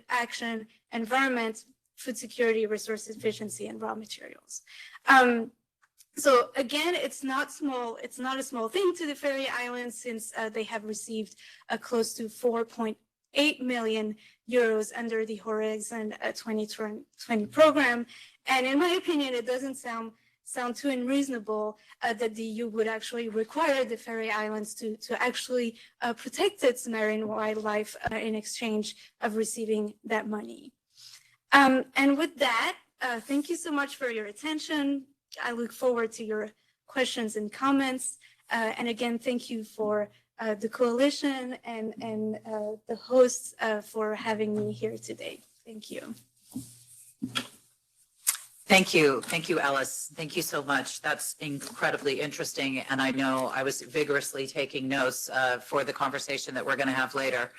action, environment, food security, resource efficiency, and raw materials. So again, it's not a small thing to the Faroe Islands since they have received close to 4.8 million euros under the Horizon 2020 program. And in my opinion, it doesn't sound too unreasonable that the EU would actually require the Faroe Islands to actually protect its marine wildlife in exchange of receiving that money. And with that, thank you so much for your attention. I look forward to your questions and comments. And again, thank you for the coalition and the hosts for having me here today. Thank you. Thank you. Thank you, Alice. Thank you so much. That's incredibly interesting. And I know I was vigorously taking notes for the conversation that we're going to have later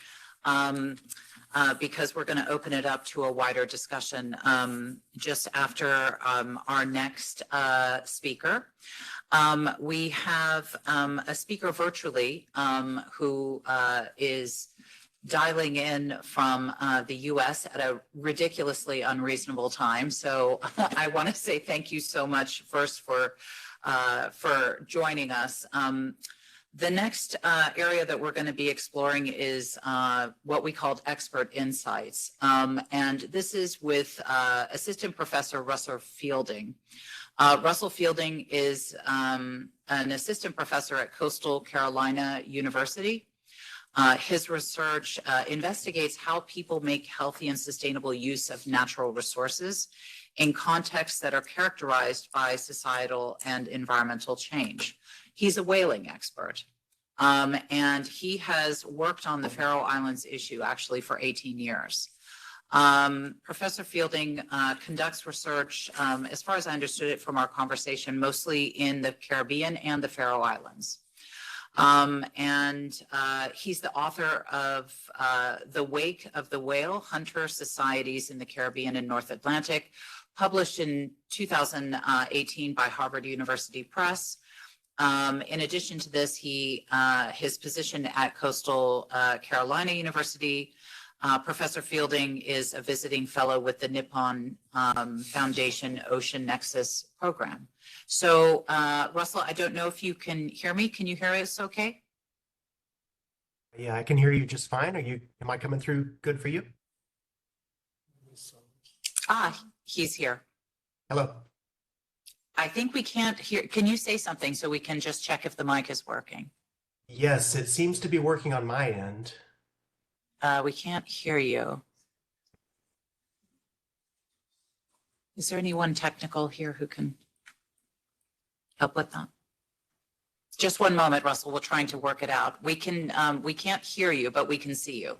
because we're going to open it up to a wider discussion just after our next speaker. We have a speaker virtually who is dialing in from the US at a ridiculously unreasonable time. So I want to say thank you so much first for joining us. The next area that we're going to be exploring is what we called expert insights. And this is with Assistant Professor Russell Fielding. Russell Fielding is an assistant professor at Coastal Carolina University. His research investigates how people make healthy and sustainable use of natural resources in contexts that are characterized by societal and environmental change. He's a whaling expert, and he has worked on the Faroe Islands issue actually for 18 years. Professor Fielding conducts research, as far as I understood it from our conversation, mostly in the Caribbean and the Faroe Islands. He's the author of The Wake of the Whale, Hunter Societies in the Caribbean and North Atlantic, published in 2018 by Harvard University Press. In addition to this, his position at Coastal Carolina University, Professor Fielding is a visiting fellow with the Nippon Foundation Ocean Nexus program. So, Russell, I don't know if you can hear me. Can you hear us okay? Yeah, I can hear you just fine. Am I coming through good for you? He's here. Hello. I think we can't hear. Can you say something so we can just check if the mic is working? Yes, it seems to be working on my end. We can't hear you. Is there anyone technical here who can help with that? Just one moment, Russell. We're trying to work it out. We can't hear you, but we can see you.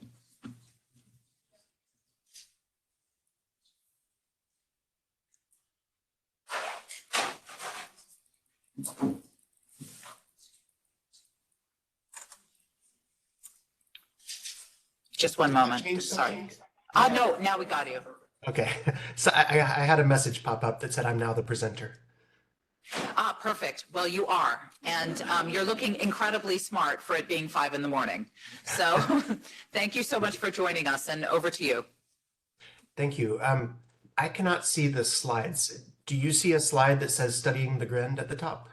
Just one moment. Sorry. No, now we got you. Okay, so I had a message pop up that said I'm now the presenter. Perfect. Well, you are. And you're looking incredibly smart for it being 5 a.m. So thank you so much for joining us, and over to you. Thank you. I cannot see the slides. Do you see a slide that says studying the Grind at the top?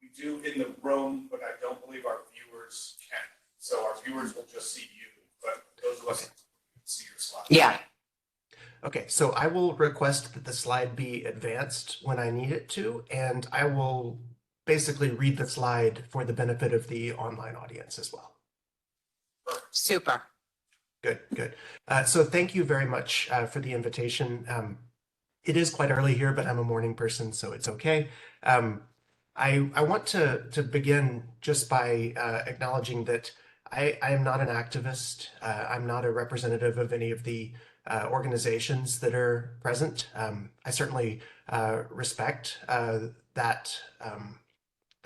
We do in the room, but I don't believe our viewers can. So our viewers will just see you, but those of us who can see your slide. Yeah. Okay, so I will request that the slide be advanced when I need it to, and I will basically read the slide for the benefit of the online audience as well. Super. Good, good. So thank you very much for the invitation. It is quite early here, but I'm a morning person, so it's okay. I want to begin just by acknowledging that I am not an activist. I'm not a representative of any of the organizations that are present. I certainly respect that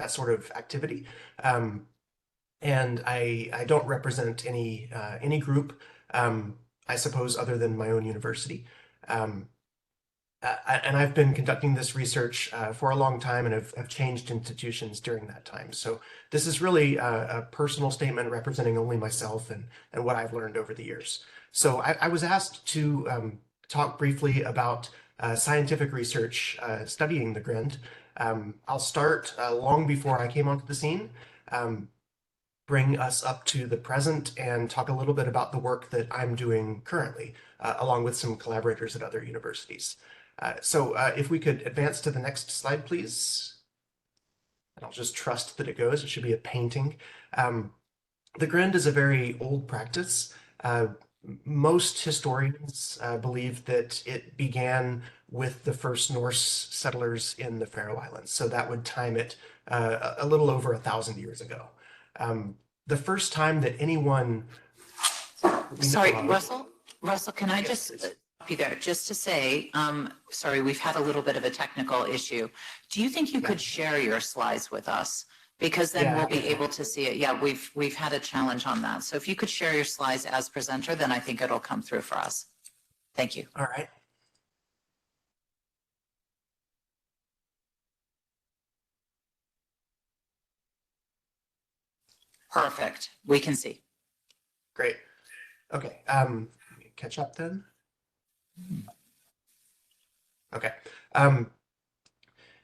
sort of activity, and I don't represent any group, I suppose, other than my own university. And I've been conducting this research for a long time and have changed institutions during that time. So this is really a personal statement representing only myself and what I've learned over the years. So I was asked to talk briefly about scientific research studying the Grind. I'll start long before I came onto the scene, bring us up to the present, and talk a little bit about the work that I'm doing currently, along with some collaborators at other universities. So if we could advance to the next slide, please. And I'll just trust that it goes. It should be a painting. The Grind is a very old practice. Most historians believe that it began with the first Norse settlers in the Faroe Islands. So that would time it a little over 1,000 years ago. The first time that anyone... Sorry, Russell, can I just stop you there just to say, sorry, we've had a little bit of a technical issue. Do you think you could share your slides with us? Because then we'll be able to see it. Yeah, we've had a challenge on that. So if you could share your slides as presenter, then I think it'll come through for us. Thank you. All right. Perfect. We can see. Great. Okay. Catch up then. Okay.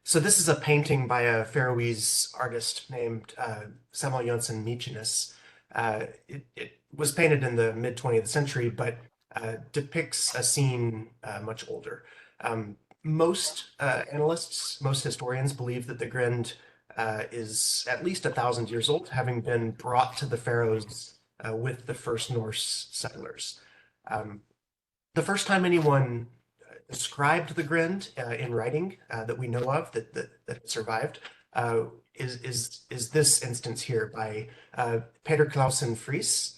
So this is a painting by a Faroese artist named Samuel Jönsson Michinus. It was painted in the mid-20th century, but depicts a scene much older. Most analysts, most historians believe that the Grind is at least 1,000 years old, having been brought to the Faroes with the first Norse settlers. The first time anyone described the Grind in writing that we know of that survived is this instance here by Peter Clausen Friis,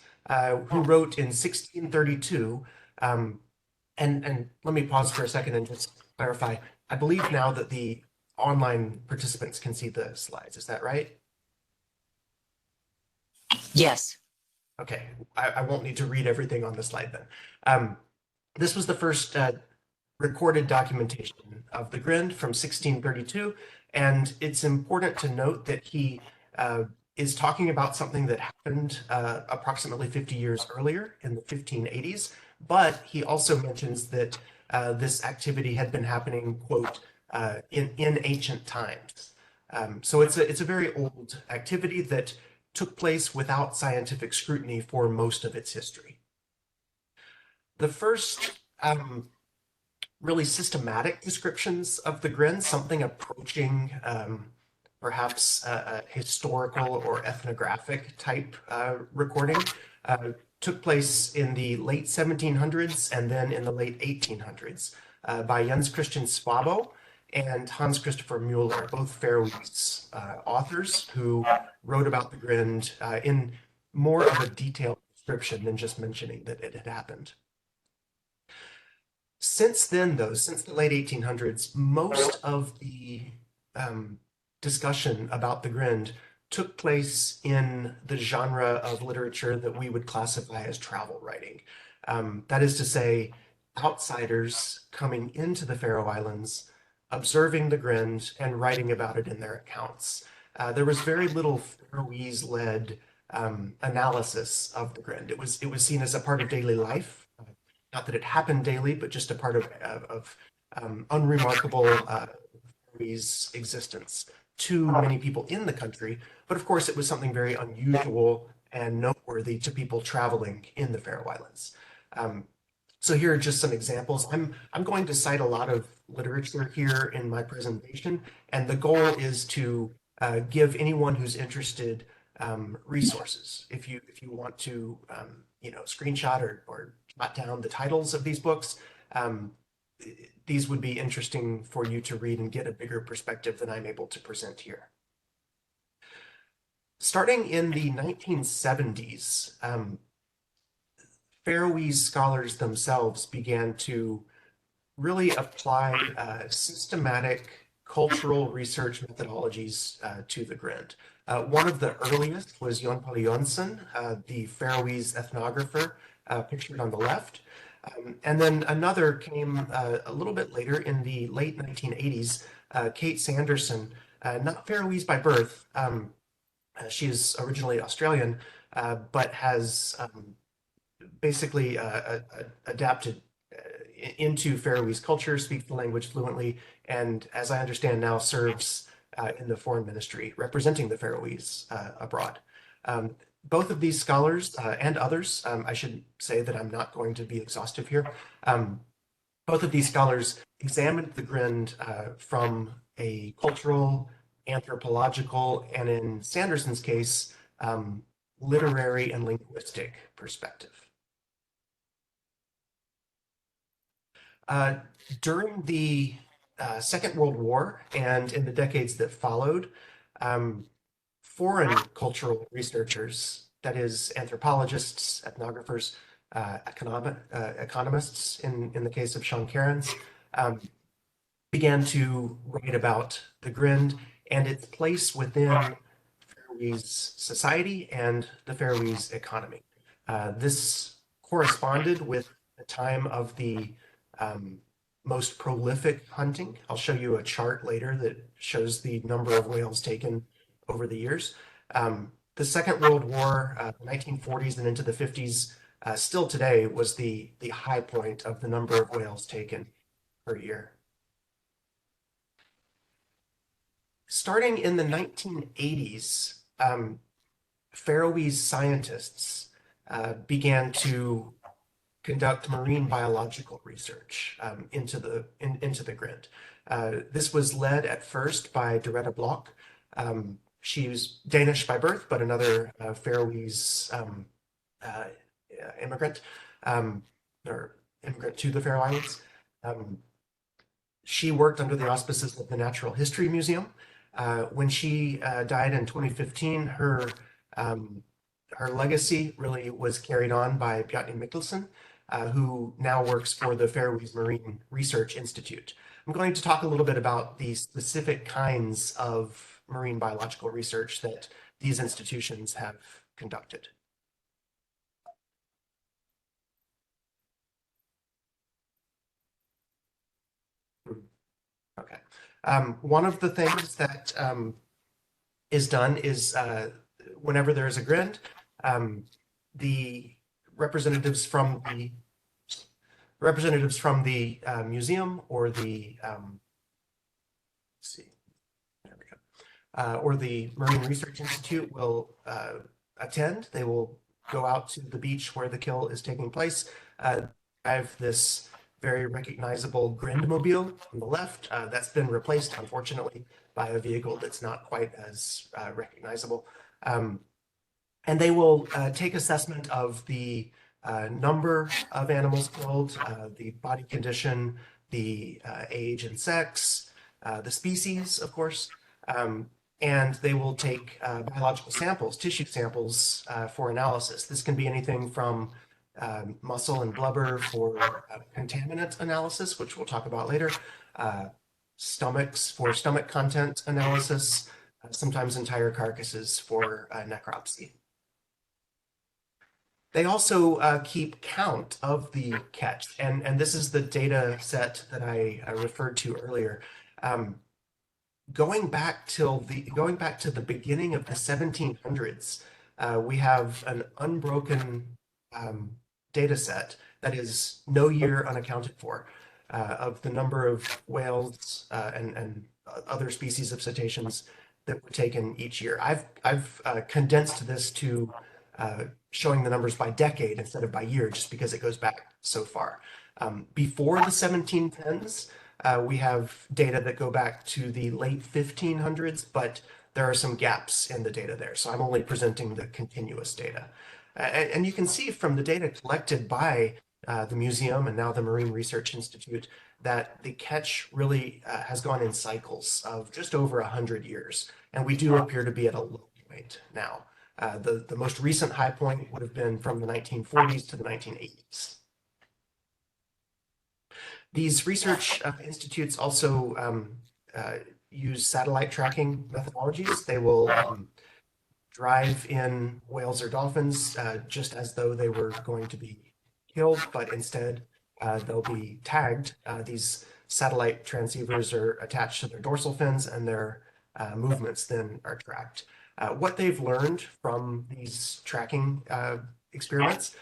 who wrote in 1632. And let me pause for a second and just clarify. I believe now that the online participants can see the slides. Is that right? Yes. Okay, I won't need to read everything on the slide then. This was the first recorded documentation of the Grind from 1632, and it's important to note that he is talking about something that happened approximately 50 years earlier in the 1580s, but he also mentions that this activity had been happening, quote, in ancient times. So it's a very old activity that took place without scientific scrutiny for most of its history. The first really systematic descriptions of the Grin, something approaching perhaps a historical or ethnographic type recording, took place in the late 1700s and then in the late 1800s by Jens Christian Svabo and Hans Christopher Mueller, both Faroese authors who wrote about the Grind in more of a detailed description than just mentioning that it had happened. Since then, though, since the late 1800s, most of the discussion about the Grind took place in the genre of literature that we would classify as travel writing. That is to say, outsiders coming into the Faroe Islands, observing the Grind and writing about it in their accounts. There was very little Faroese-led analysis of the Grind. It was seen as a part of daily life, not that it happened daily, but just a part of unremarkable Faroese existence to many people in the country. But of course, it was something very unusual and noteworthy to people traveling in the Faroe Islands. So here are just some examples. I'm going to cite a lot of literature here in my presentation, and the goal is to give anyone who's interested resources. If you want to screenshot or jot down the titles of these books, these would be interesting for you to read and get a bigger perspective than I'm able to present here. Starting in the 1970s, Faroese scholars themselves began to really apply systematic cultural research methodologies to the Grind. One of the earliest was Jon Paul Jonsson, the Faroese ethnographer, pictured on the left. And then another came a little bit later in the late 1980s, Kate Sanderson, not Faroese by birth. She is originally Australian, but has basically adapted into Faroese culture, speaks the language fluently, and as I understand now, serves in the foreign ministry representing the Faroese abroad. Both of these scholars and others, I should say that I'm not going to be exhaustive here. Both of these scholars examined the Grind from a cultural, anthropological, and in Sanderson's case, literary and linguistic perspective. During the Second World War and in the decades that followed, foreign cultural researchers, that is anthropologists, ethnographers, economists, in the case of Sean Cairns, began to write about the Grind and its place within Faroese society and the Faroese economy. This corresponded with the time of the most prolific hunting. I'll show you a chart later that shows the number of whales taken over the years. The Second World War, the 1940s and into the 50s, still today was the high point of the number of whales taken per year. Starting in the 1980s, Faroese scientists began to conduct marine biological research into the Grind. This was led at first by Doretta Bloch. She was Danish by birth, but another Faroese immigrant, or immigrant to the Faroe Islands. She worked under the auspices of the Natural History Museum. When she died in 2015, her legacy really was carried on by Bjarni Mikkelsen, who now works for the Faroese Marine Research Institute. I'm going to talk a little bit about the specific kinds of marine biological research that these institutions have conducted. Okay. One of the things that is done is whenever there is a Grind, the representatives from the museum or the let's see, there we go, or the Marine Research Institute will attend. They will go out to the beach where the kill is taking place, drive this very recognizable Grindmobile on the left. That's been replaced, unfortunately, by a vehicle that's not quite as recognizable. And they will take assessment of the number of animals killed, the body condition, the age and sex, the species, of course, and they will take biological samples, tissue samples for analysis. This can be anything from muscle and blubber for contaminant analysis, which we'll talk about later, stomachs for stomach content analysis, sometimes entire carcasses for necropsy. They also keep count of the catch, and this is the data set that I referred to earlier. Going back to the beginning of the 1700s, we have an unbroken data set that is no year unaccounted for of the number of whales and other species of cetaceans that were taken each year. I've condensed this to showing the numbers by decade instead of by year, just because it goes back so far. Before the 1710s, we have data that go back to the late 1500s, but there are some gaps in the data there. So I'm only presenting the continuous data. And you can see from the data collected by the museum and now the Marine Research Institute that the catch really has gone in cycles of just over 100 years. And we do appear to be at a low point now. The most recent high point would have been from the 1940s to the 1980s. These research institutes also use satellite tracking methodologies. They will drive in whales or dolphins just as though they were going to be killed, but instead they'll be tagged. These satellite transceivers are attached to their dorsal fins, and their movements then are tracked. What they've learned from these tracking experiments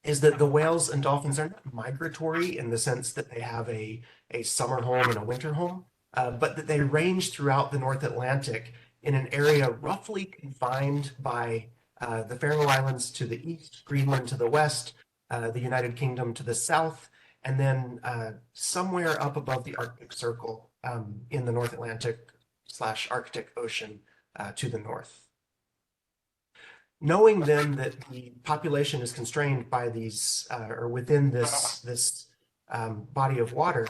is that the whales and dolphins are not migratory in the sense that they have a summer home and a winter home, but that they range throughout the North Atlantic in an area roughly confined by the Faroe Islands to the east, Greenland to the west, the United Kingdom to the south, and then somewhere up above the Arctic Circle in the North Atlantic/Arctic Ocean to the north. Knowing then that the population is constrained by these, or within this body of water,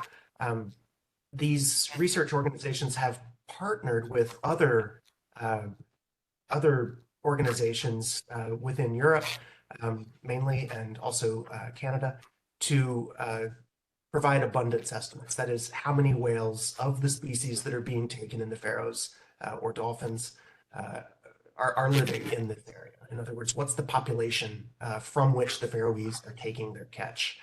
these research organizations have partnered with other organizations within Europe, mainly, and also Canada, to provide abundance estimates. That is, how many whales of the species that are being taken in the Faroes or dolphins are living in this area. In other words, what's the population from which the Faroese are taking their catch?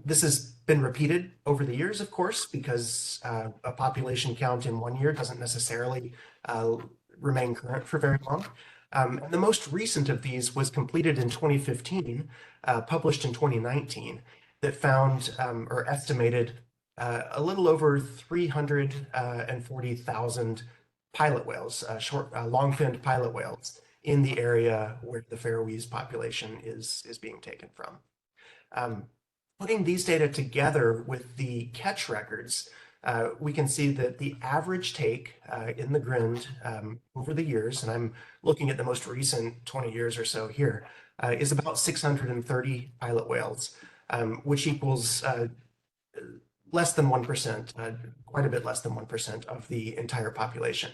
This has been repeated over the years, of course, because a population count in 1 year doesn't necessarily remain current for very long. And the most recent of these was completed in 2015, published in 2019, that found or estimated a little over 340,000 pilot whales, long-finned pilot whales, in the area where the Faroese population is being taken from. Putting these data together with the catch records, we can see that the average take in the Grind over the years, and I'm looking at the most recent 20 years or so here, is about 630 pilot whales, which equals less than 1%, quite a bit less than 1% of the entire population.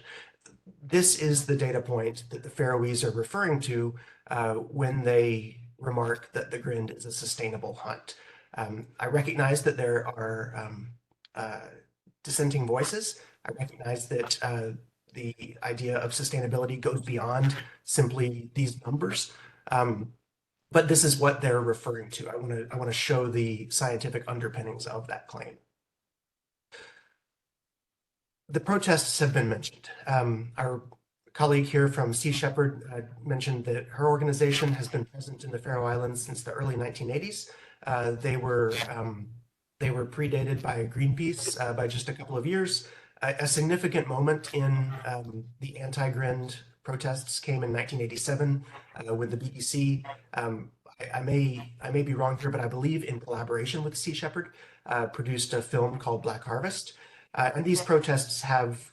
This is the data point that the Faroese are referring to when they remark that the Grind is a sustainable hunt. I recognize that there are dissenting voices. I recognize that the idea of sustainability goes beyond simply these numbers. But this is what they're referring to. I want to show the scientific underpinnings of that claim. The protests have been mentioned. Our colleague here from Sea Shepherd mentioned that her organization has been present in the Faroe Islands since the early 1980s. They were predated by Greenpeace by just a couple of years. A significant moment in the anti-Grind protests came in 1987 with the BBC. I may be wrong here, but I believe in collaboration with Sea Shepherd, produced a film called Black Harvest. And these protests have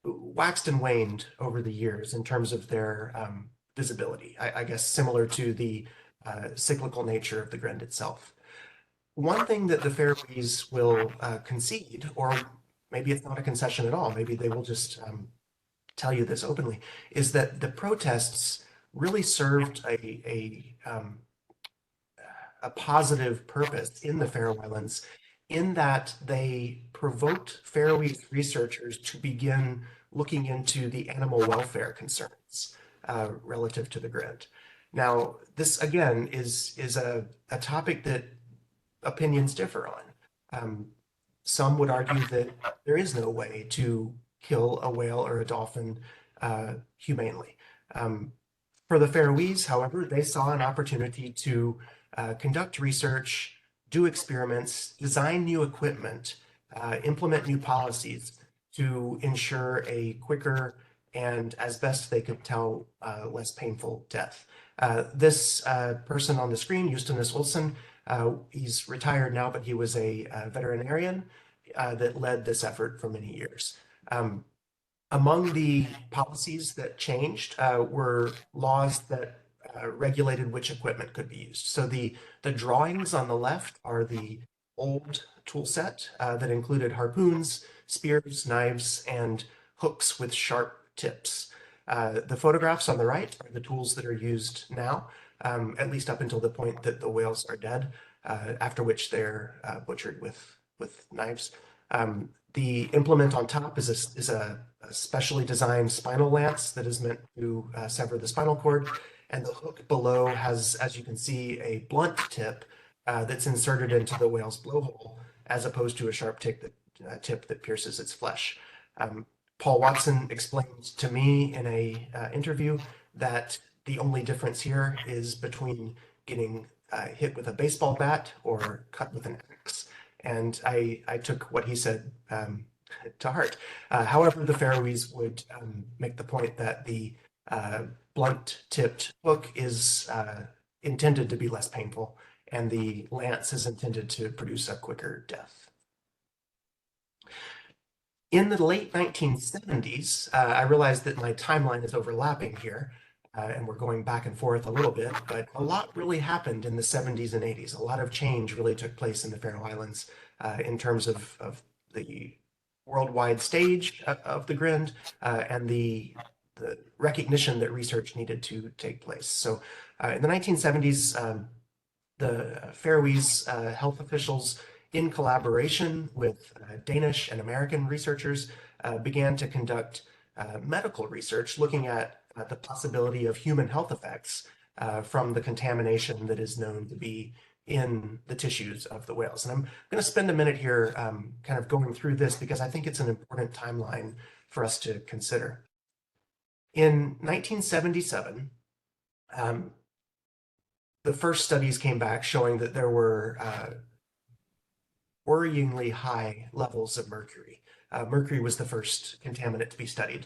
waxed and waned over the years in terms of their visibility, I guess similar to the cyclical nature of the Grind itself. One thing that the Faroese will concede, or maybe it's not a concession at all, maybe they will just tell you this openly, is that the protests really served a positive purpose in the Faroe Islands, in that they provoked Faroese researchers to begin looking into the animal welfare concerns relative to the Grind. Now, this again is a topic that opinions differ on. Some would argue that there is no way to kill a whale or a dolphin humanely. For the Faroese, however, they saw an opportunity to conduct research, do experiments, design new equipment, implement new policies to ensure a quicker and, as best they could tell, less painful death. This person on the screen, Justinus Olsen, he's retired now, but he was a veterinarian that led this effort for many years. Among the policies that changed were laws that regulated which equipment could be used. So the drawings on the left are the old tool set that included harpoons, spears, knives, and hooks with sharp tips. The photographs on the right are the tools that are used now, at least up until the point that the whales are dead, after which they're butchered with knives. The implement on top is a specially designed spinal lance that is meant to sever the spinal cord, and the hook below has, as you can see, a blunt tip that's inserted into the whale's blowhole, as opposed to a sharp tip that pierces its flesh. Paul Watson explained to me in a interview that the only difference here is between getting hit with a baseball bat or cut with an axe. And I took what he said to heart. However, the Faroese would make the point that the blunt-tipped hook is intended to be less painful, and the lance is intended to produce a quicker death. In the late 1970s, I realized that my timeline is overlapping here, and we're going back and forth a little bit, but a lot really happened in the 70s and 80s. A lot of change really took place in the Faroe Islands in terms of the worldwide stage of the Grind and the recognition that research needed to take place. So in the 1970s, the Faroese health officials, in collaboration with Danish and American researchers, began to conduct medical research looking at the possibility of human health effects from the contamination that is known to be in the tissues of the whales. And I'm going to spend a minute here kind of going through this because I think it's an important timeline for us to consider. In 1977, the first studies came back showing that there were worryingly high levels of mercury. Mercury was the first contaminant to be studied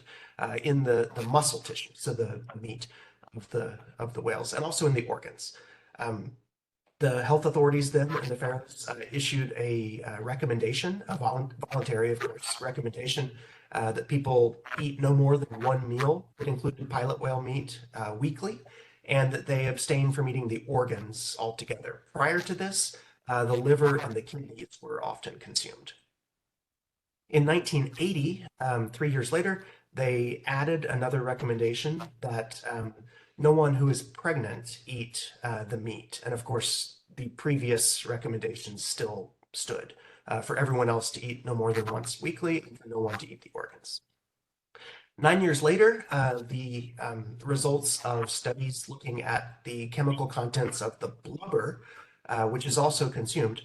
in the muscle tissue, so the meat of the whales, and also in the organs. The health authorities then in the Faroes issued a recommendation, a voluntary, of course, recommendation that people eat no more than one meal that included pilot whale meat weekly, and that they abstain from eating the organs altogether. Prior to this, the liver and the kidneys were often consumed. In 1980, 3 years later, they added another recommendation that no one who is pregnant eat the meat. And of course, the previous recommendations still stood for everyone else to eat no more than once weekly, and for no one to eat the organs. 9 years later, the results of studies looking at the chemical contents of the blubber, which is also consumed,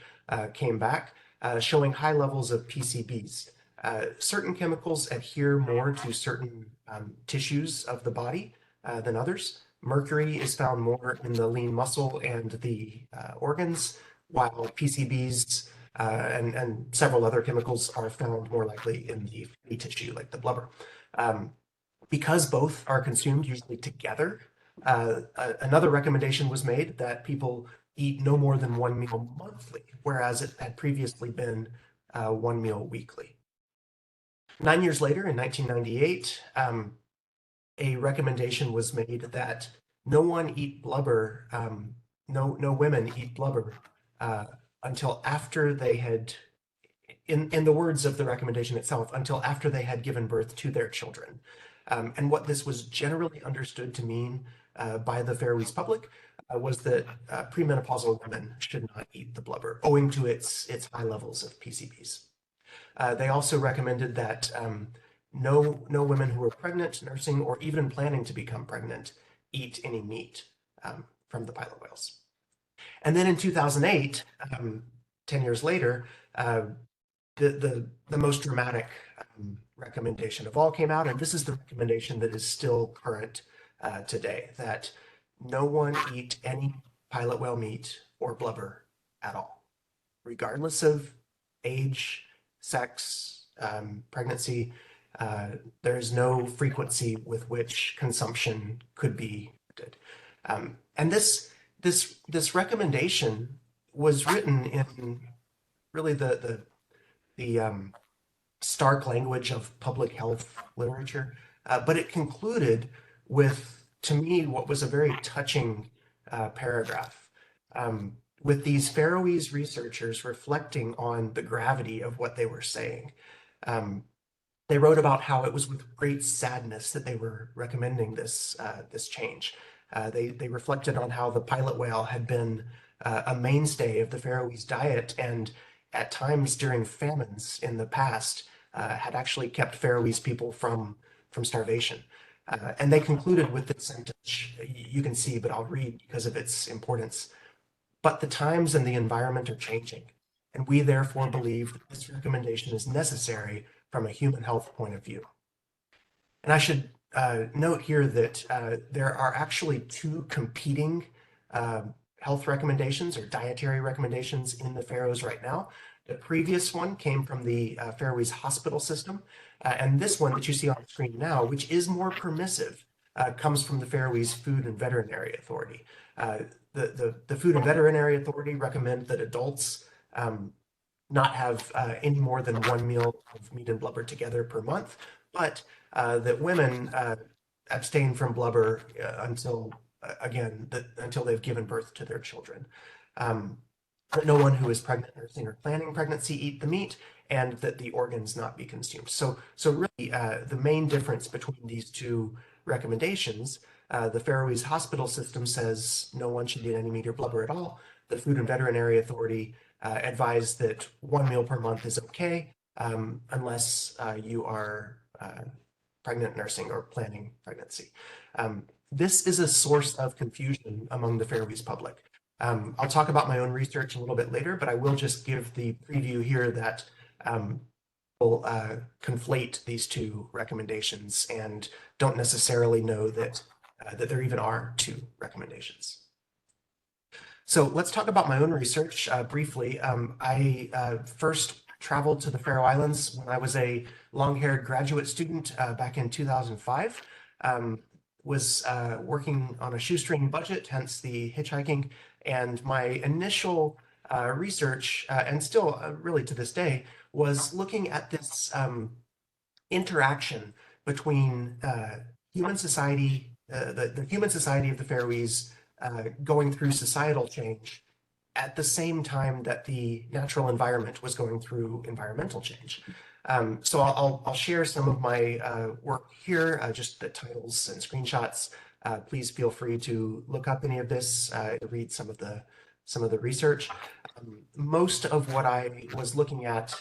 came back, showing high levels of PCBs. Certain chemicals adhere more to certain tissues of the body than others. Mercury is found more in the lean muscle and the organs, while PCBs and several other chemicals are found more likely in the fatty tissue, like the blubber. Because both are consumed usually together Another recommendation was made that people eat no more than one meal monthly, whereas it had previously been one meal weekly. 9 years later, in 1998, a recommendation was made that no one eat blubber, no women eat blubber until after they had, in the words of the recommendation itself, until after they had given birth to their children. And what this was generally understood to mean by the Faroese public was that premenopausal women should not eat the blubber, owing to its high levels of PCBs. They also recommended that no women who are pregnant, nursing, or even planning to become pregnant eat any meat from the pilot whales. And then in 2008, 10 years later, the most dramatic recommendation of all came out, and this is the recommendation that is still current today, that no one eat any pilot whale meat or blubber at all, regardless of age, sex, pregnancy. There is no frequency with which consumption could be did. And this recommendation was written in really the stark language of public health literature, but it concluded with, to me, what was a very touching paragraph, with these Faroese researchers reflecting on the gravity of what they were saying. They wrote about how it was with great sadness that they were recommending this change. They reflected on how the pilot whale had been a mainstay of the Faroese diet, and at times during famines in the past had actually kept Faroese people from starvation. And they concluded with this sentence, you can see, but I'll read because of its importance. But the times and the environment are changing, and we therefore believe that this recommendation is necessary from a human health point of view. And I should note here that there are actually two competing health recommendations or dietary recommendations in the Faroes right now. The previous one came from the Faroese hospital system, and this one that you see on the screen now, which is more permissive, comes from the Faroese Food and Veterinary Authority. The Food and Veterinary Authority recommend that adults not have any more than one meal of meat and blubber together per month, but that women abstain from blubber until they've given birth to their children. That no one who is pregnant, nursing, or planning pregnancy eat the meat, and that the organs not be consumed. So really, the main difference between these two recommendations, the Faroese hospital system says no one should eat any meat or blubber at all. The Food and Veterinary Authority advised that one meal per month is okay, unless you are pregnant, nursing, or planning pregnancy. This is a source of confusion among the Faroese public. I'll talk about my own research a little bit later, but I will just give the preview here that will conflate these two recommendations and don't necessarily know that there even are two recommendations. So let's talk about my own research briefly. I first traveled to the Faroe Islands when I was a long-haired graduate student back in 2005. Was working on a shoestring budget, hence the hitchhiking. And my initial research, and still really to this day, was looking at this interaction between human society, the human society of the Faroese going through societal change at the same time that the natural environment was going through environmental change. So I'll share some of my work here, just the titles and screenshots. Please feel free to look up any of this, read some of the research. Most of what I was looking at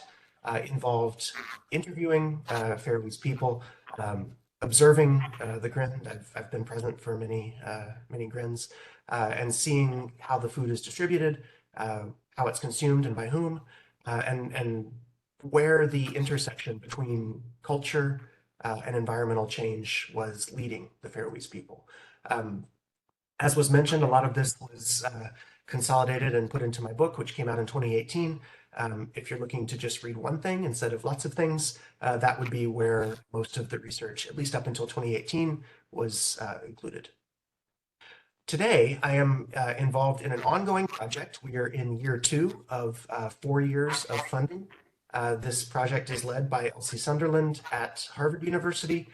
involved interviewing Faroese people, observing the Grind. I've been present for many Grinds, and seeing how the food is distributed, how it's consumed and by whom, and where the intersection between culture and environmental change was leading the Faroese people. As was mentioned, a lot of this was consolidated and put into my book, which came out in 2018. If you're looking to just read one thing instead of lots of things, that would be where most of the research, at least up until 2018, was included. Today, I am involved in an ongoing project. We are in year 2 of 4 years of funding. This project is led by Elsie Sunderland at Harvard University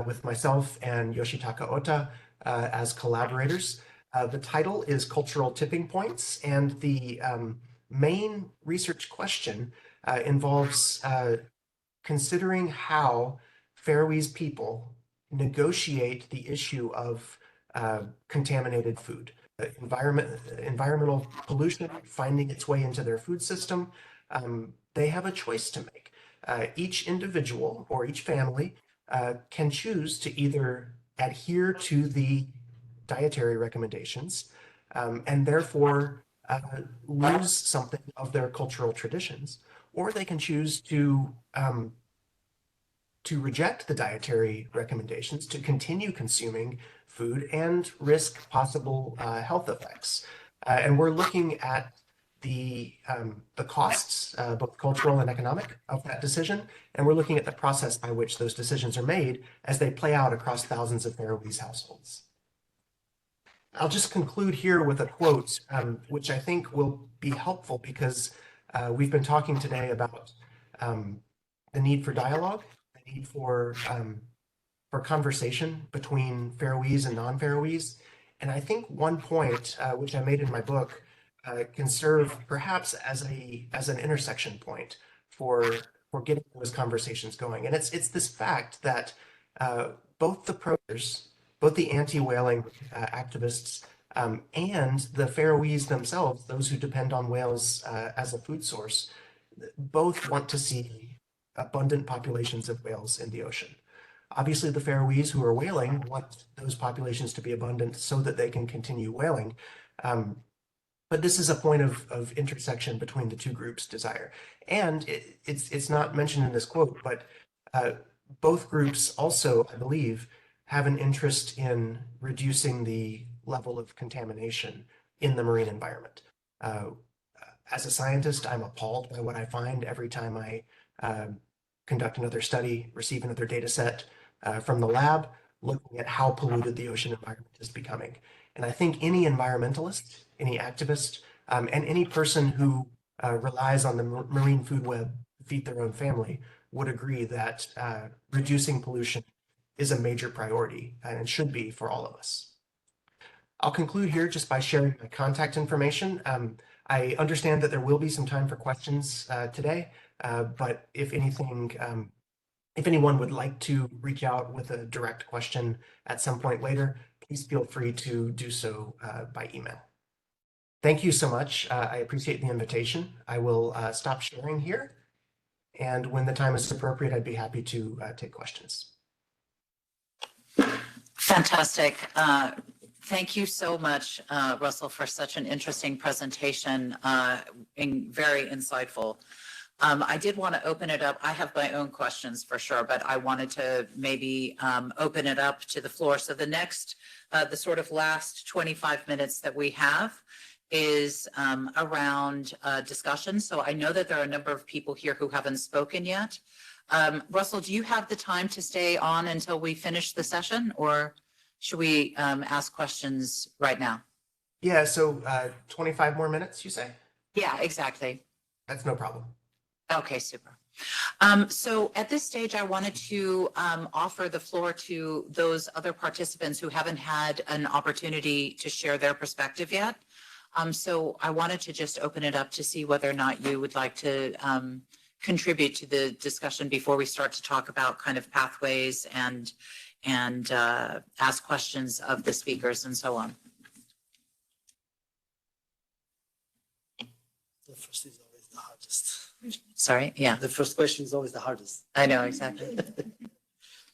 with myself and Yoshitaka Ota as collaborators. The title is Cultural Tipping Points, and the main research question involves considering how Faroese people negotiate the issue of contaminated food, environmental pollution finding its way into their food system. They have a choice to make. Each individual or each family can choose to either adhere to the dietary recommendations and therefore lose something of their cultural traditions, or they can choose to reject the dietary recommendations, to continue consuming food and risk possible health effects. And we're looking at the costs, both cultural and economic, of that decision. And we're looking at the process by which those decisions are made as they play out across thousands of Faroese households. I'll just conclude here with a quote, which I think will be helpful because we've been talking today about the need for dialogue, the need for conversation between Faroese and non-Faroese. And I think one point, which I made in my book, can serve perhaps as an intersection point for getting those conversations going. And it's this fact that both the protesters, both the anti-whaling activists and the Faroese themselves, those who depend on whales as a food source, both want to see abundant populations of whales in the ocean. Obviously, the Faroese who are whaling want those populations to be abundant so that they can continue whaling. But this is a point of intersection between the two groups' desire. And it's not mentioned in this quote, but both groups also, I believe, have an interest in reducing the level of contamination in the marine environment. As a scientist, I'm appalled by what I find every time I conduct another study, receive another data set from the lab, looking at how polluted the ocean environment is becoming. And I think any environmentalist, any activist, and any person who relies on the marine food web to feed their own family would agree that reducing pollution is a major priority, and it should be for all of us. I'll conclude here just by sharing my contact information. I understand that there will be some time for questions today, but if anyone would like to reach out with a direct question at some point later, please feel free to do so by email. Thank you so much. I appreciate the invitation. I will stop sharing here, and when the time is appropriate, I'd be happy to take questions. Fantastic. Thank you so much, Russell, for such an interesting presentation and very insightful. I did want to open it up. I have my own questions for sure, but I wanted to maybe open it up to the floor. So the next, the sort of last 25 minutes that we have is around discussion. So I know that there are a number of people here who haven't spoken yet. Russell, do you have the time to stay on until we finish the session, or should we ask questions right now? Yeah, so 25 more minutes, you say? Yeah, exactly. That's no problem. Okay, super. So at this stage, I wanted to offer the floor to those other participants who haven't had an opportunity to share their perspective yet. So I wanted to just open it up to see whether or not you would like to contribute to the discussion before we start to talk about kind of pathways and ask questions of the speakers and so on. The first is always the hardest. Sorry, yeah. The first question is always the hardest. I know, exactly.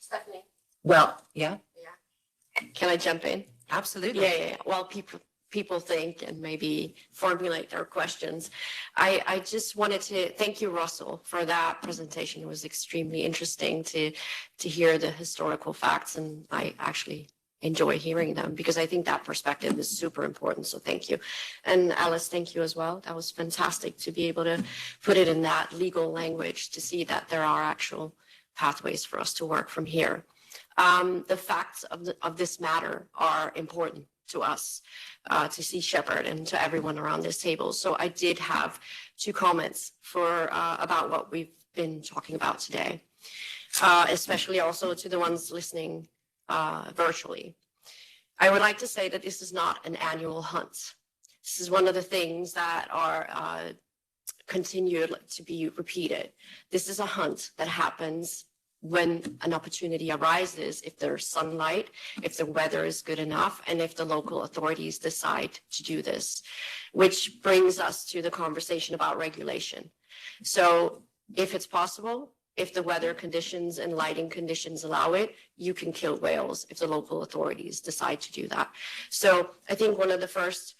Stephanie, Well, yeah, can I jump in? absolutely. Yeah. Well, people think and maybe formulate their questions. I just wanted to thank you, Russell, for that presentation. It was extremely interesting to hear the historical facts, and I actually enjoy hearing them because I think that perspective is super important. So thank you. And Alice, thank you as well. That was fantastic to be able to put it in that legal language to see that there are actual pathways for us to work from here. The facts of this matter are important to us, to Sea Shepherd and to everyone around this table. So I did have 2 comments for about what we've been talking about today, especially also to the ones listening virtually. I would like to say that this is not an annual hunt. This is one of the things that are continued to be repeated. This is a hunt that happens when an opportunity arises, if there's sunlight, if the weather is good enough, and if the local authorities decide to do this, which brings us to the conversation about regulation. So if it's possible, if the weather conditions and lighting conditions allow it, you can kill whales if the local authorities decide to do that. So I think one of the first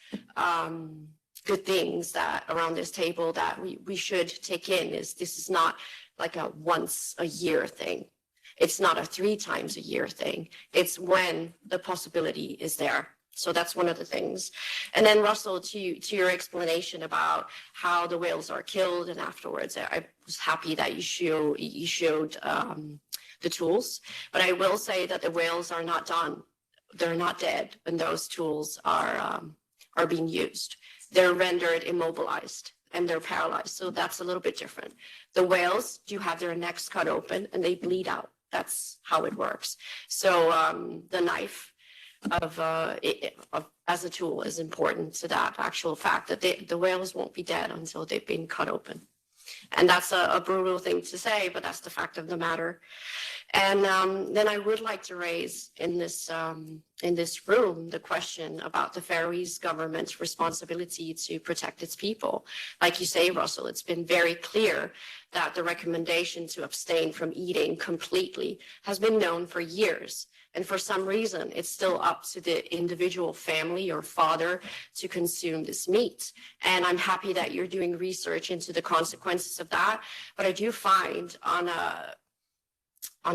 good things that around this table that we should take in is this is not like a once a year thing. It's not a 3 times a year thing. It's when the possibility is there. So that's one of the things. And then Russell, to your explanation about how the whales are killed and afterwards, I was happy that you showed the tools. But I will say that the whales are not done. They're not dead when those tools are being used. They're rendered immobilized and they're paralyzed. So that's a little bit different. The whales do have their necks cut open and they bleed out. That's how it works. So the knife as a tool is important to that actual fact that the whales won't be dead until they've been cut open. And that's a brutal thing to say, but that's the fact of the matter. And then I would like to raise in this room the question about the Faroese government's responsibility to protect its people. Like you say, Russell, it's been very clear that the recommendation to abstain from eating completely has been known for years. And for some reason, it's still up to the individual family or father to consume this meat. And I'm happy that you're doing research into the consequences of that. But I do find on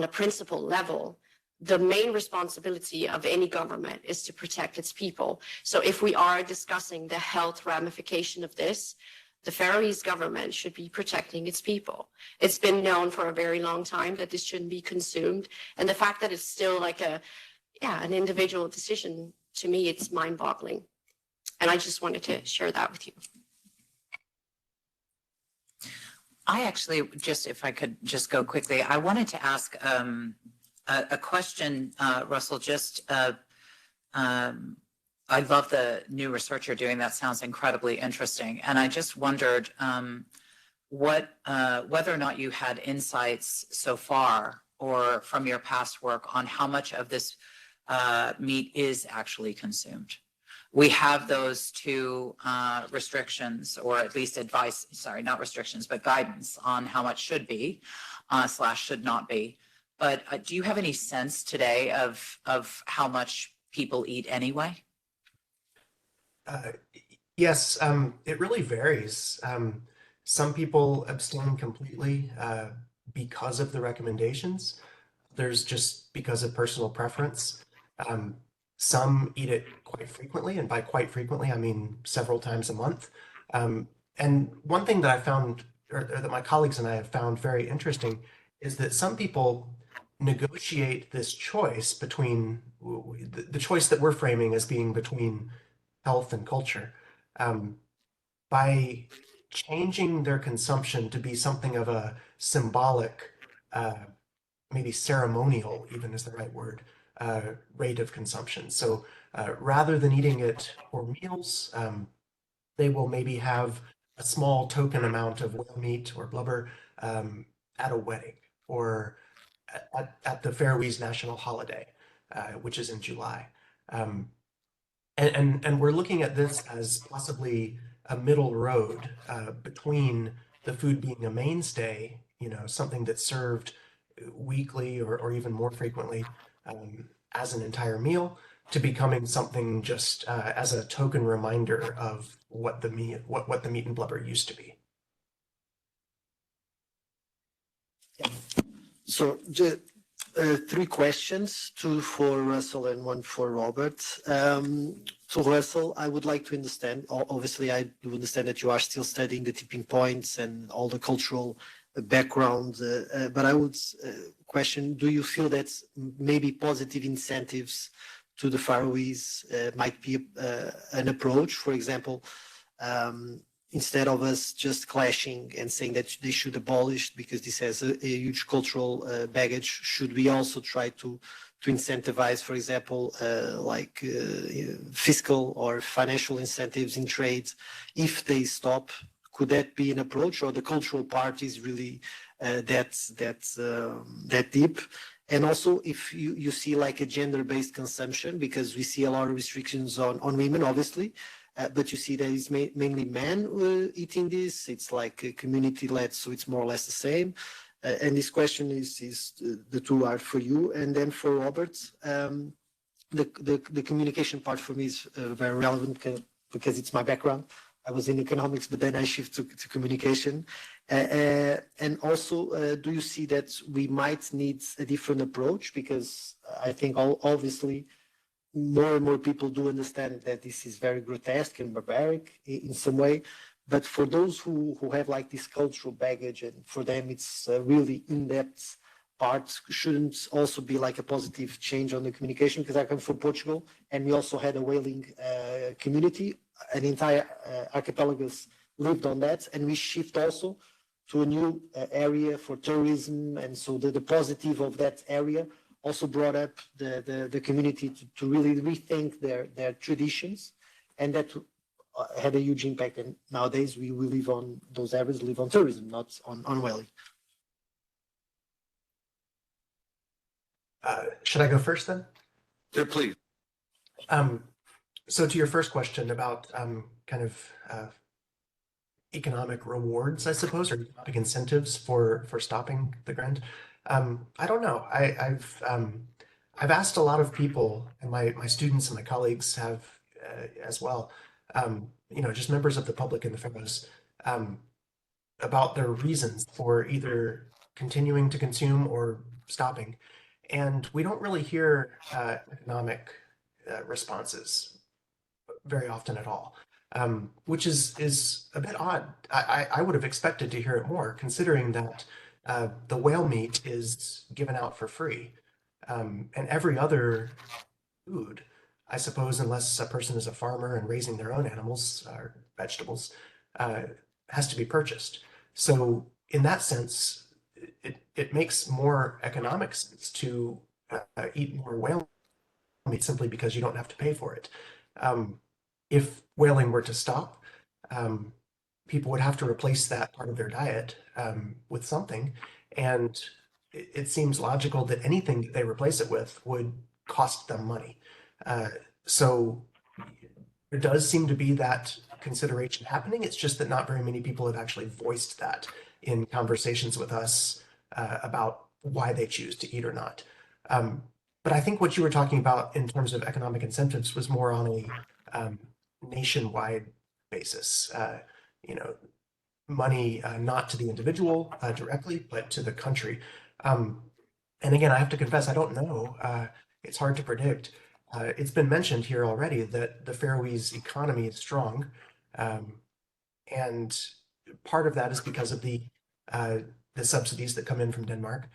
a principle level, the main responsibility of any government is to protect its people. So if we are discussing the health ramification of this, the Faroese government should be protecting its people. It's been known for a very long time that this shouldn't be consumed. And the fact that it's still like an individual decision, to me, it's mind-boggling. And I just wanted to share that with you. I actually, just if I could just go quickly, I wanted to ask a question, Russell, I love the new research you're doing. That sounds incredibly interesting. And I just wondered whether or not you had insights so far or from your past work on how much of this meat is actually consumed. We have those 2 restrictions, or at least advice, sorry, not restrictions, but guidance on how much should be / should not be. But do you have any sense today of how much people eat anyway? Yes, it really varies. Some people abstain completely because of the recommendations. There's just because of personal preference. Some eat it quite frequently, and by quite frequently, I mean several times a month. And one thing that I found, or that my colleagues and I have found very interesting, is that some people negotiate this choice between the choice that we're framing as being between health and culture by changing their consumption to be something of a symbolic, maybe ceremonial, even is the right word, rate of consumption. So rather than eating it for meals, they will maybe have a small token amount of whale meat or blubber at a wedding or at the Faroese national holiday, which is in July. And we're looking at this as possibly a middle road between the food being a mainstay, something that's served weekly or even more frequently as an entire meal, to becoming something just as a token reminder of what the meat and blubber used to be. So 3 questions, 2 for Russell and 1 for Robert. So Russell, I would like to understand, obviously I do understand that you are still studying the tipping points and all the cultural background, but I would question, do you feel that maybe positive incentives to the Faroese might be an approach. For example, instead of us just clashing and saying that they should abolish because this has a huge cultural baggage, should we also try to incentivize, for example, fiscal or financial incentives in trade if they stop? Could that be an approach, or the cultural part is really that deep? And also, if you see like a gender-based consumption, because we see a lot of restrictions on women, obviously, but you see that it's mainly men eating this. It's like community-led, so it's more or less the same. And this question is the two are for you, and then for Robert, the communication part for me is very relevant because it's my background. I was in economics, but then I shift to communication. And also, do you see that we might need a different approach? Because I think obviously more and more people do understand that this is very grotesque and barbaric in some way. But for those who have like this cultural baggage, and for them it's really in-depth part, shouldn't also be like a positive change on the communication? Because I come from Portugal, and we also had a whaling community. An entire archipelagos lived on that, and we shift also to a new area for tourism, and so the positive of that area also brought up the community to really rethink their traditions, and that had a huge impact. And nowadays we live on those areas, live on tourism, not on whaling. Should I go first then? Yeah, please. So to your first question about kind of economic rewards, I suppose, or economic incentives for stopping the Grind. I don't know. I've asked a lot of people, and my students and my colleagues have as well. Just members of the public in the Faroes, about their reasons for either continuing to consume or stopping, and we don't really hear economic responses very often at all, which is a bit odd. I would have expected to hear it more, considering that the whale meat is given out for free, and every other food, I suppose, unless a person is a farmer and raising their own animals or vegetables, has to be purchased. So in that sense, it makes more economic sense to eat more whale meat simply because you don't have to pay for it. If whaling were to stop, people would have to replace that part of their diet with something, and it seems logical that anything that they replace it with would cost them money. So there does seem to be that consideration happening. It's just that not very many people have actually voiced that in conversations with us about why they choose to eat or not. But I think what you were talking about in terms of economic incentives was more on a nationwide basis. Money not to the individual directly, but to the country. And again, I have to confess, I don't know. It's hard to predict. It's been mentioned here already that the Faroese economy is strong, and part of that is because of the subsidies that come in from Denmark.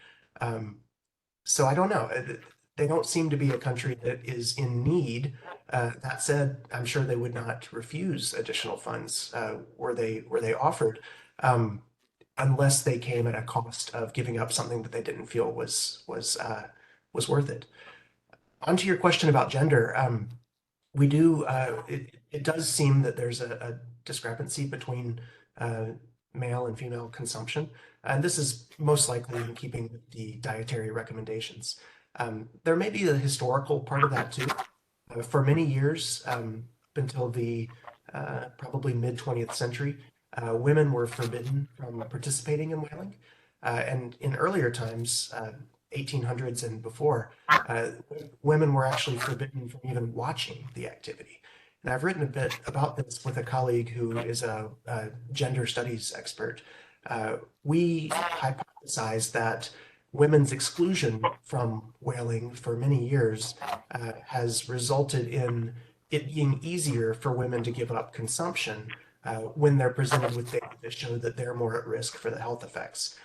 So I don't know. They don't seem to be a country that is in need. That said, I'm sure they would not refuse additional funds were they offered, unless they came at a cost of giving up something that they didn't feel was worth it. Onto your question about gender, we do. It does seem that there's a discrepancy between male and female consumption, and this is most likely in keeping with the dietary recommendations. There may be a historical part of that too. For many years, until the probably mid-20th century, women were forbidden from participating in whaling. And in earlier times, 1800s and before, women were actually forbidden from even watching the activity. And I've written a bit about this with a colleague who is a gender studies expert. We hypothesize that women's exclusion from whaling for many years has resulted in it being easier for women to give up consumption when they're presented with data that show that they're more at risk for the health effects.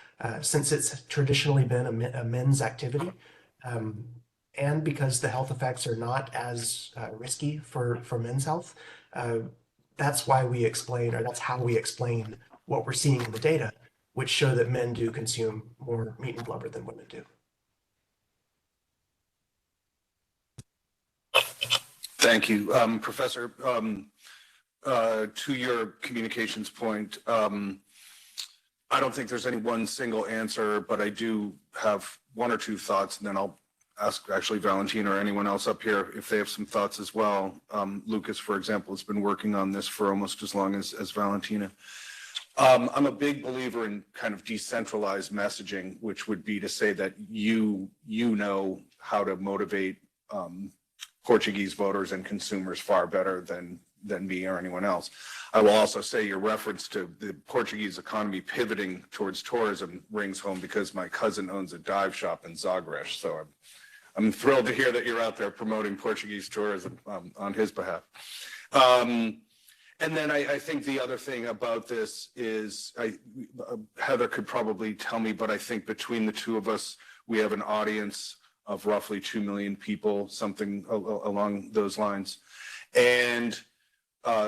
Since it's traditionally been a men's activity, and because the health effects are not as risky for men's health. That's why we explain, or that's how we explain what we're seeing in the data, which show that men do consume more meat and blubber than women do. Thank you, Professor. To your communications point, I don't think there's any one single answer, but I do have one or two thoughts, and then I'll ask actually Valentina or anyone else up here if they have some thoughts as well. Lucas, for example, has been working on this for almost as long as Valentina. I'm a big believer in kind of decentralized messaging, which would be to say that you know how to motivate Portuguese voters and consumers far better than me or anyone else. I will also say your reference to the Portuguese economy pivoting towards tourism rings home because my cousin owns a dive shop in Zagreb. So I'm thrilled to hear that you're out there promoting Portuguese tourism on his behalf. And then I think the other thing about this is, Heather could probably tell me, but I think between the two of us, we have an audience of roughly 2 million people, something along those lines. And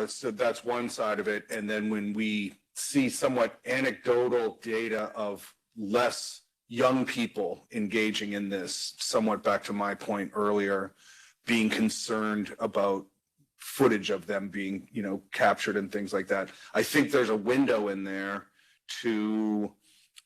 so that's one side of it. And then when we see somewhat anecdotal data of less young people engaging in this, somewhat back to my point earlier, being concerned about footage of them being, captured and things like that. I think there's a window in there to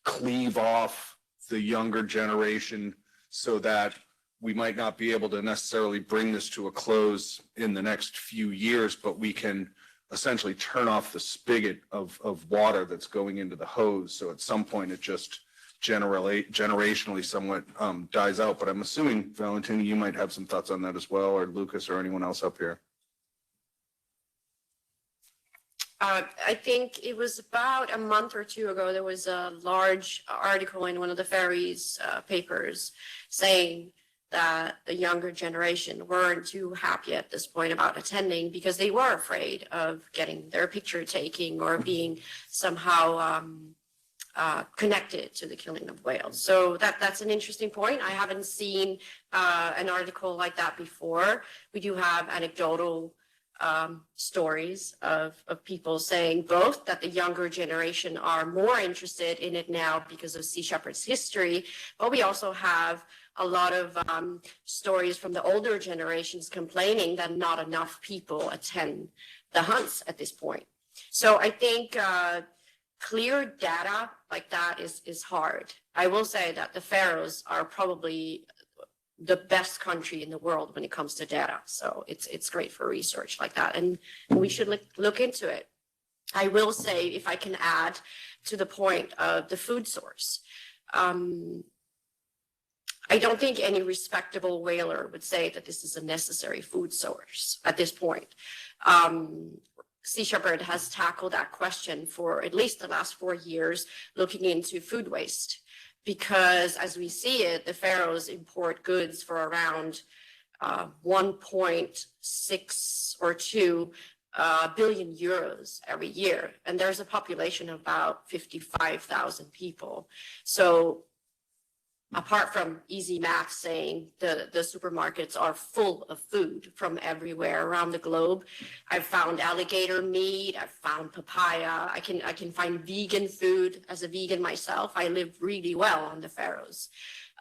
cleave off the younger generation so that we might not be able to necessarily bring this to a close in the next few years, but we can essentially turn off the spigot of water that's going into the hose. So at some point it just generationally somewhat dies out. But I'm assuming, Valentina, you might have some thoughts on that as well, or Lucas or anyone else up here. I think it was about a month or two ago, there was a large article in one of the Faroese papers saying that the younger generation weren't too happy at this point about attending because they were afraid of getting their picture taking or being somehow connected to the killing of whales. So that's an interesting point. I haven't seen an article like that before. We do have anecdotal stories of people saying both that the younger generation are more interested in it now because of Sea Shepherd's history, but we also have a lot of stories from the older generations complaining that not enough people attend the hunts at this point. So I think clear data like that is hard. I will say that the Faroes are probably the best country in the world when it comes to data. So it's great for research like that. And we should look into it. I will say, if I can add to the point of the food source, I don't think any respectable whaler would say that this is a necessary food source at this point. Sea Shepherd has tackled that question for at least the last 4 years, looking into food waste. Because as we see it, the Faroes import goods for around 1.6 or 2 billion euros every year. And there's a population of about 55,000 people. So apart from easy math saying the supermarkets are full of food from everywhere around the globe, I've found alligator meat, I've found papaya, I can find vegan food. As a vegan myself, I live really well on the Faroes.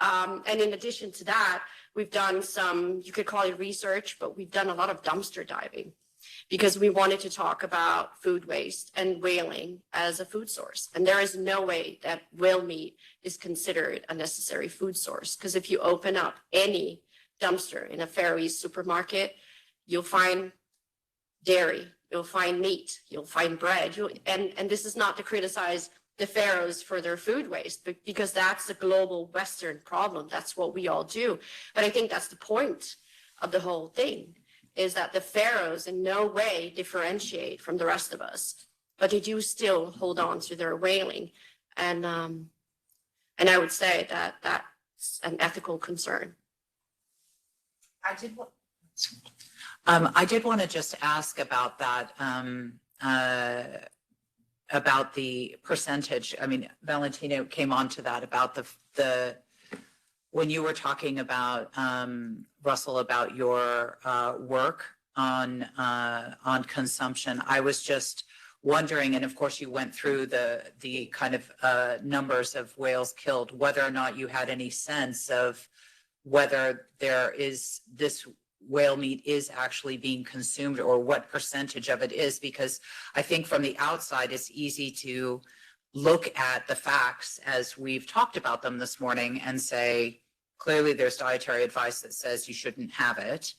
And in addition to that, we've done some, you could call it research, but we've done a lot of dumpster diving because we wanted to talk about food waste and whaling as a food source. And there is no way that whale meat is considered a necessary food source, because if you open up any dumpster in a Faroese supermarket, you'll find dairy, you'll find meat, you'll find bread. And this is not to criticize the Faroes for their food waste, but because that's a global Western problem. That's what we all do. But I think that's the point of the whole thing, is that the Faroes in no way differentiate from the rest of us, but they do still hold on to their whaling. And I would say that that's an ethical concern. I did want to just ask about that, about the percentage. I mean, Valentino came on to that about the when you were talking about, Russell, about your work on consumption, I was just wondering, and of course you went through the kind of numbers of whales killed, whether or not you had any sense of whether there is this whale meat is actually being consumed or what percentage of it is, because I think from the outside it's easy to look at the facts as we've talked about them this morning and say, clearly there's dietary advice that says you shouldn't have it.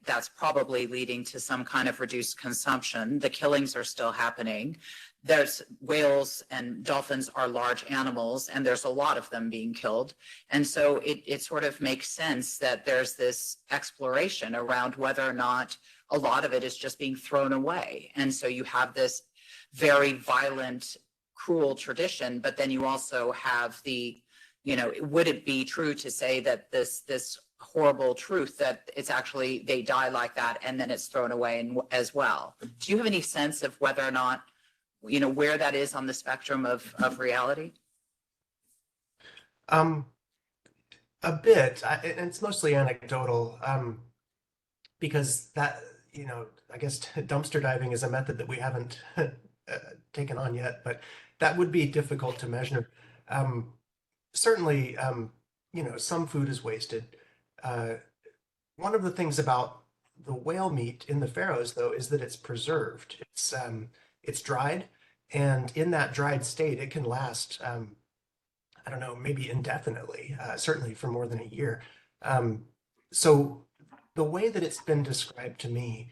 That's probably leading to some kind of reduced consumption. The killings are still happening. There's whales and dolphins are large animals, and there's a lot of them being killed. And so it sort of makes sense that there's this exploration around whether or not a lot of it is just being thrown away. And so you have this very violent, cruel tradition, but then you also have the, would it be true to say that this horrible truth that it's actually, they die like that and then it's thrown away as well? Do you have any sense of whether or not, where that is on the spectrum of reality? A bit, and it's mostly anecdotal, because that, I guess dumpster diving is a method that we haven't taken on yet, but that would be difficult to measure. Certainly, some food is wasted. One of the things about the whale meat in the Faroes, though, is that it's preserved. It's dried, and in that dried state, it can last, I don't know, maybe indefinitely, certainly for more than a year. So the way that it's been described to me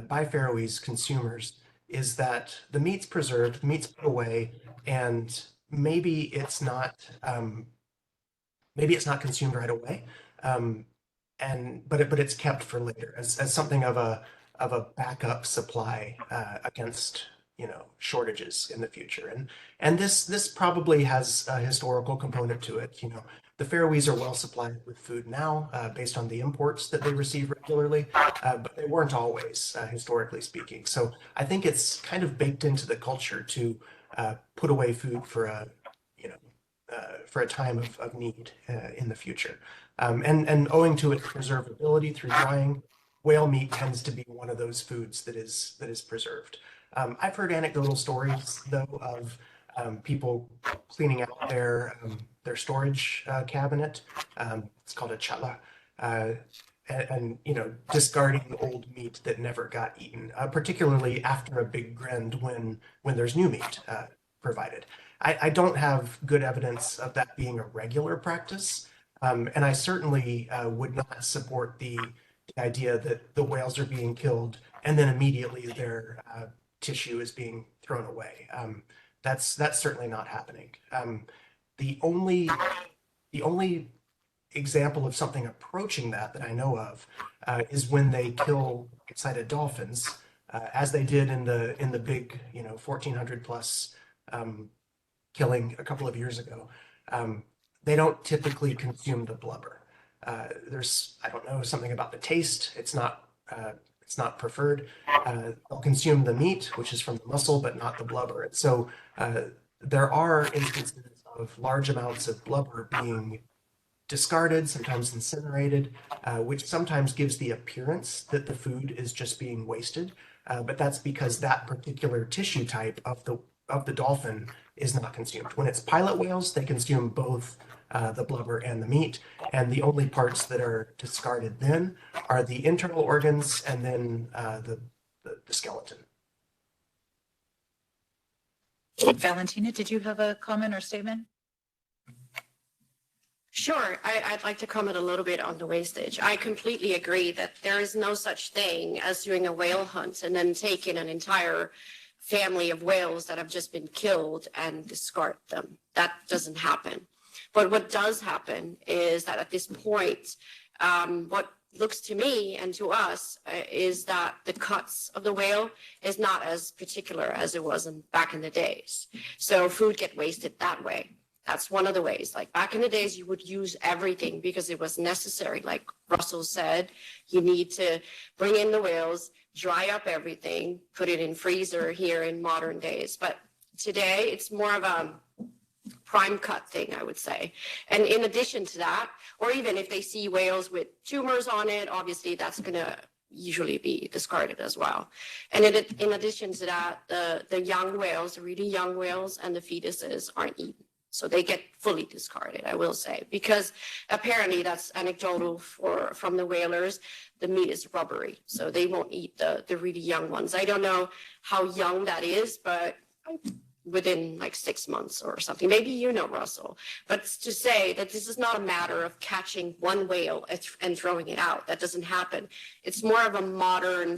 by Faroese consumers is that the meat's preserved, the meat's put away, and maybe it's not consumed right away, but it's kept for later as something of a backup supply against shortages in the future. And this probably has a historical component to it. The Faroese are well supplied with food now based on the imports that they receive regularly, but they weren't always, historically speaking. So I think it's kind of baked into the culture to put away food for a time of need in the future. And owing to its preservability through drying, whale meat tends to be one of those foods that is preserved. I've heard anecdotal stories, though, of people cleaning out their storage cabinet. It's called a chala, and discarding old meat that never got eaten, particularly after a big grind when there's new meat provided. I don't have good evidence of that being a regular practice, and I certainly would not support the idea that the whales are being killed and then immediately their tissue is being thrown away. That's certainly not happening. The only example of something approaching that I know of is when they kill white-sided dolphins, as they did in the big 1,400 plus killing a couple of years ago. They don't typically consume the blubber. There's, I don't know, something about the taste. It's not preferred. They'll consume the meat, which is from the muscle, but not the blubber. And so there are instances of large amounts of blubber being discarded, sometimes incinerated, which sometimes gives the appearance that the food is just being wasted. But that's because that particular tissue type of the dolphin is not consumed. When it's pilot whales, they consume both the blubber and the meat, and the only parts that are discarded then are the internal organs and then the skeleton. Valentina, did you have a comment or statement? Sure, I'd like to comment a little bit on the wastage. I completely agree that there is no such thing as doing a whale hunt and then taking an entire family of whales that have just been killed and discard them. That doesn't happen. But what does happen is that at this point, what looks to me and to us is that the cuts of the whale is not as particular as it was back in the days. So food get wasted that way. That's one of the ways. Like back in the days, you would use everything because it was necessary. Like Russell said, you need to bring in the whales, dry up everything, put it in freezer here in modern days. But today, it's more of a prime cut thing, I would say. And in addition to that, or even if they see whales with tumors on it, obviously that's going to usually be discarded as well. And in addition to that, the young whales, the really young whales and the fetuses aren't eaten. So they get fully discarded, I will say, because apparently that's anecdotal from the whalers. The meat is rubbery, so they won't eat the really young ones. I don't know how young that is, but within like 6 months or something. Maybe you know, Russell. But to say that this is not a matter of catching one whale and throwing it out, that doesn't happen. It's more of a modern,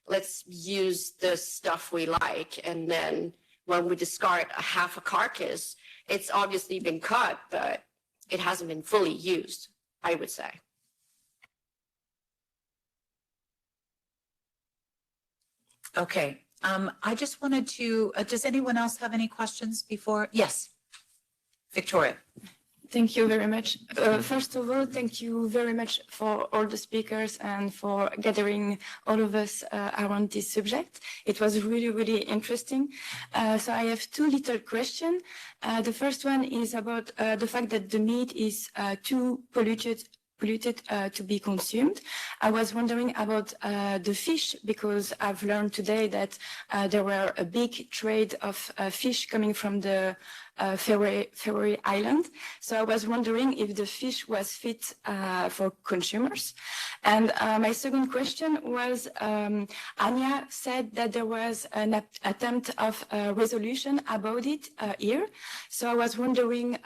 let's use the stuff we like, and then when we discard half a carcass, it's obviously been cut, but it hasn't been fully used, I would say. Okay. I just wanted to, does anyone else have any questions before? Yes. Victoria. Thank you very much. First of all, thank you very much for all the speakers and for gathering all of us around this subject. It was really, really interesting. So I have two little questions. The first one is about the fact that the meat is too polluted to be consumed. I was wondering about the fish, because I've learned today that there were a big trade of fish coming from the Faroe Islands. So I was wondering if the fish was fit for consumers. And my second question was, Anya said that there was an attempt of resolution about it here. So I was wondering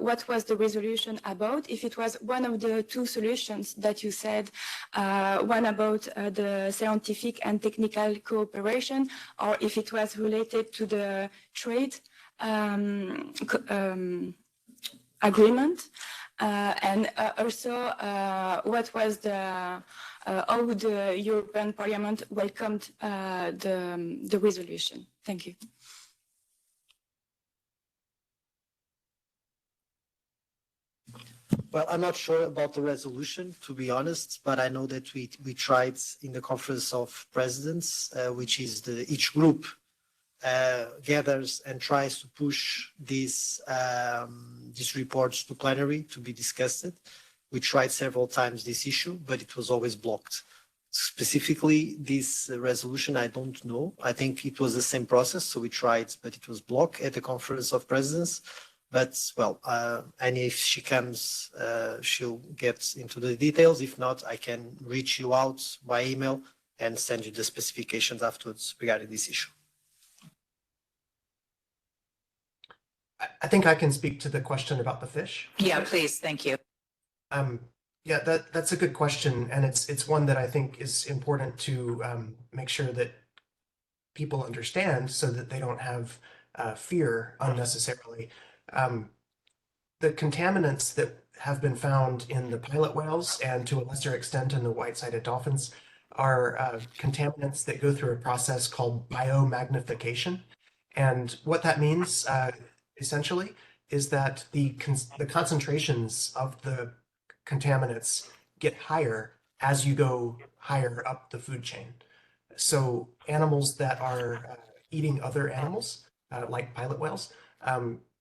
what was the resolution about, if it was one of the two solutions that you said, one about the scientific and technical cooperation, or if it was related to the trade agreement, and also what was the how the European Parliament welcomed the resolution. Thank you. Well, I'm not sure about the resolution, to be honest, but I know that we tried in the Conference of Presidents, which is each group gathers and tries to push these reports to plenary to be discussed. We tried several times this issue, but it was always blocked. Specifically, this resolution, I don't know. I think it was the same process, so we tried, but it was blocked at the Conference of Presidents. But, well, and if she comes, she'll get into the details. If not, I can reach you out by email and send you the specifications afterwards regarding this issue. I think I can speak to the question about the fish. Yeah, please. Thank you. Yeah, that's a good question, and it's one that I think is important to make sure that people understand, so that they don't have fear unnecessarily. The contaminants that have been found in the pilot whales, and to a lesser extent in the white-sided dolphins, are contaminants that go through a process called biomagnification. And what that means essentially is that the concentrations of the contaminants get higher as you go higher up the food chain. So animals that are eating other animals, like pilot whales,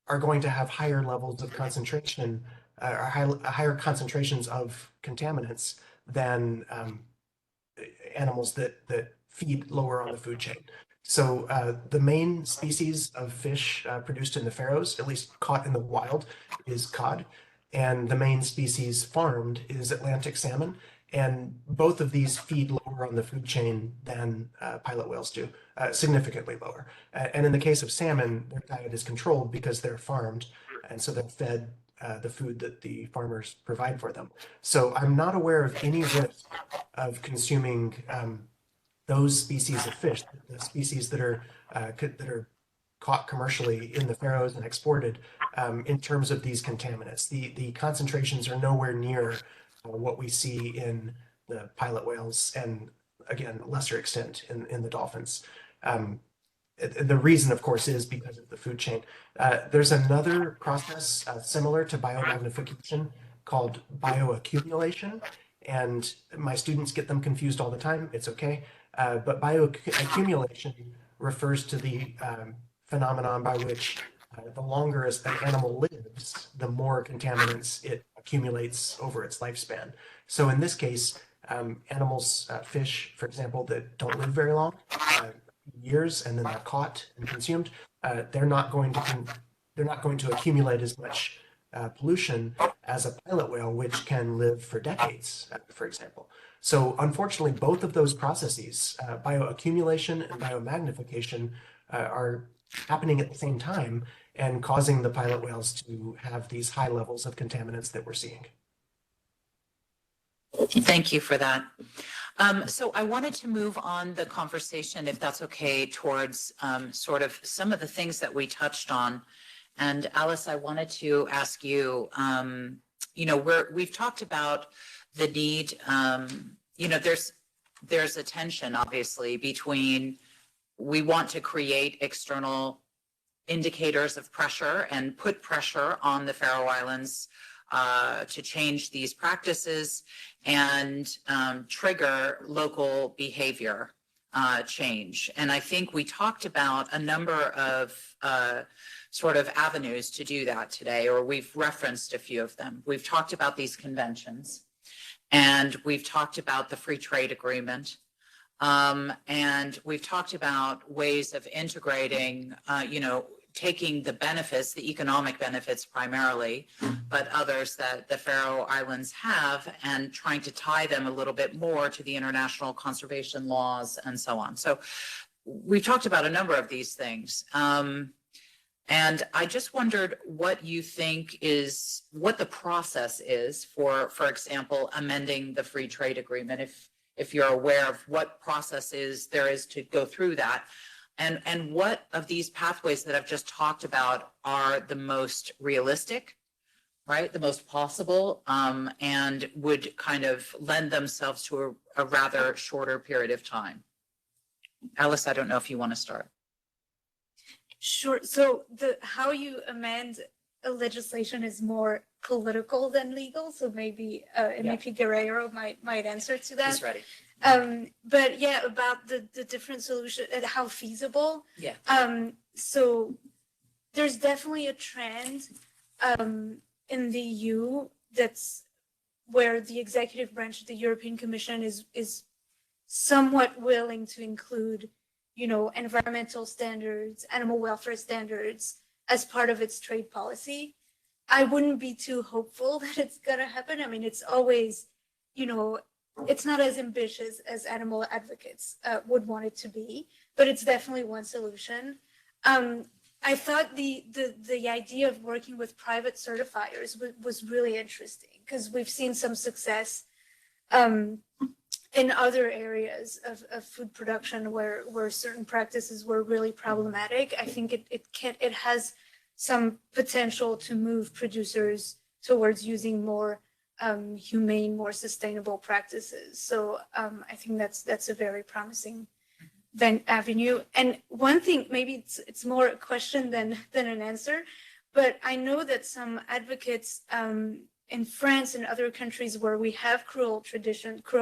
are going to have higher levels of concentration, or higher concentrations of contaminants than animals that feed lower on the food chain. So the main species of fish produced in the Faroes, at least caught in the wild, is cod. And the main species farmed is Atlantic salmon. And both of these feed lower on the food chain than pilot whales do, significantly lower. And in the case of salmon, their diet is controlled because they're farmed, and so they're fed the food that the farmers provide for them. So I'm not aware of any risk of consuming those species of fish, the species that are caught commercially in the Faroes and exported, in terms of these contaminants. The concentrations are nowhere near what we see in the pilot whales, and again, lesser extent in the dolphins. The reason, of course, is because of the food chain. There's another process similar to biomagnification called bioaccumulation, and my students get them confused all the time. It's okay. But bioaccumulation refers to the phenomenon by which the longer an animal lives, the more contaminants it accumulates over its lifespan. So in this case, animals, fish, for example, that don't live very long, years, and then they're caught and consumed, they're not going to accumulate as much pollution as a pilot whale, which can live for decades, for example. So unfortunately, both of those processes, bioaccumulation and biomagnification, are happening at the same time and causing the pilot whales to have these high levels of contaminants that we're seeing. Thank you for that. So I wanted to move on the conversation, if that's okay, towards sort of some of the things that we touched on. And Alice, I wanted to ask you, we've talked about the need, there's a tension, obviously, between we want to create external indicators of pressure and put pressure on the Faroe Islands to change these practices and trigger local behavior change. And I think we talked about a number of sort of avenues to do that today, or we've referenced a few of them. We've talked about these conventions, and we've talked about the free trade agreement, and we've talked about ways of integrating, taking the benefits, the economic benefits primarily, but others that the Faroe Islands have, and trying to tie them a little bit more to the international conservation laws and so on. So we've talked about a number of these things. And I just wondered what you think is, what the process is for example, amending the free trade agreement, if you're aware of what processes there is to go through that. And what of these pathways that I've just talked about are the most realistic, right? The most possible, and would kind of lend themselves to a rather shorter period of time. Alice, I don't know if you want to start. Sure. So how you amend a legislation is more political than legal. So maybe MEP Guerreiro might answer to that. He's ready. But yeah, about the different solutions and how feasible. Yeah. So there's definitely a trend in the EU that's where the executive branch of the European Commission is somewhat willing to include, environmental standards, animal welfare standards as part of its trade policy. I wouldn't be too hopeful that it's going to happen. I mean, it's always, it's not as ambitious as animal advocates would want it to be, but it's definitely one solution. I thought the idea of working with private certifiers was really interesting because we've seen some success in other areas of food production where certain practices were really problematic. I think it has some potential to move producers towards using more humane, more sustainable practices. So I think that's a very promising avenue. And one thing, maybe it's more a question than an answer, but I know that some advocates in France and other countries where we have cruel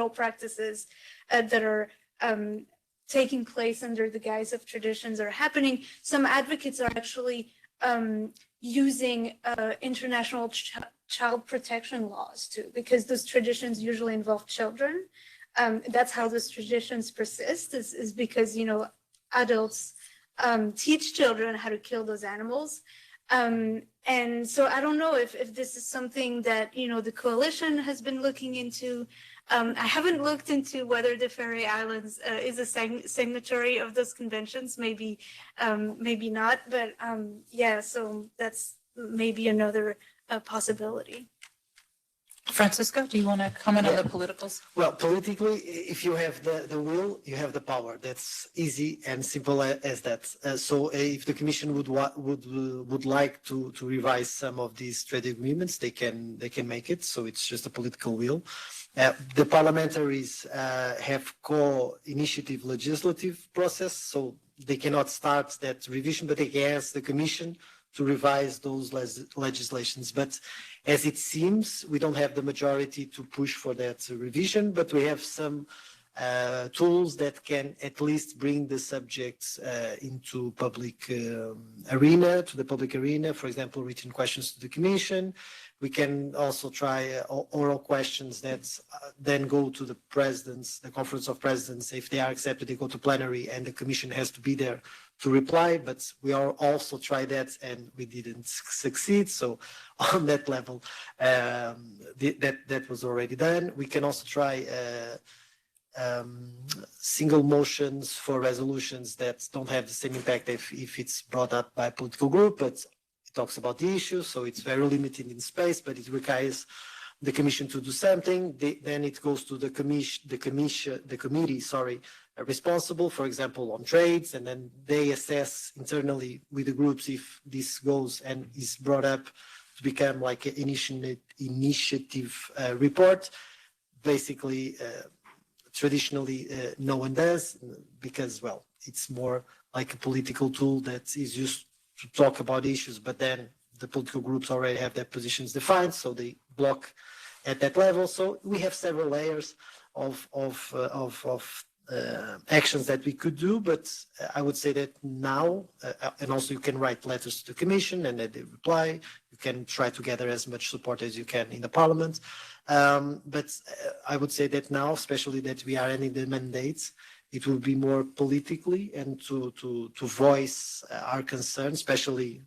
practices that are taking place under the guise of traditions are happening. Some advocates are actually using international child protection laws too, because those traditions usually involve children. That's how those traditions persist, is because, adults teach children how to kill those animals. And so I don't know if this is something that, the coalition has been looking into. I haven't looked into whether the Faroe Islands is a signatory of those conventions, maybe not, but so that's maybe another possibility. Francisco, do you want to comment on the politicals? Well, politically, if you have the will, you have the power. That's easy and simple as that. So if the Commission would like to revise some of these trade agreements, they can make it. So it's just a political will. The parliamentaries have co-initiative legislative process, so they cannot start that revision, but they can ask the Commission to revise those legislations. But as it seems, we don't have the majority to push for that revision, but we have some tools that can at least bring the subjects into public arena, to the public arena. For example, written questions to the Commission. We can also try oral questions that then go to the presidents, the Conference of Presidents. If they are accepted, they go to plenary, and the Commission has to be there to reply. But we also tried that, and we didn't succeed. So on that level, that was already done. We can also try single motions for resolutions that don't have the same impact if it's brought up by a political group, but it talks about the issue, so it's very limited in space, but it requires the Commission to do something. Then it goes to the committee, responsible, for example, on trades, and then they assess internally with the groups if this goes and is brought up to become like an initiative report. Basically, traditionally, no one does because, well, it's more like a political tool that is used to talk about issues, but then the political groups already have their positions defined, so they block at that level. So we have several layers of actions that we could do, but I would say that now, and also you can write letters to the Commission and then they reply. You can try to gather as much support as you can in the Parliament. But I would say that now, especially that we are ending the mandates, it will be more politically and to voice our concerns, especially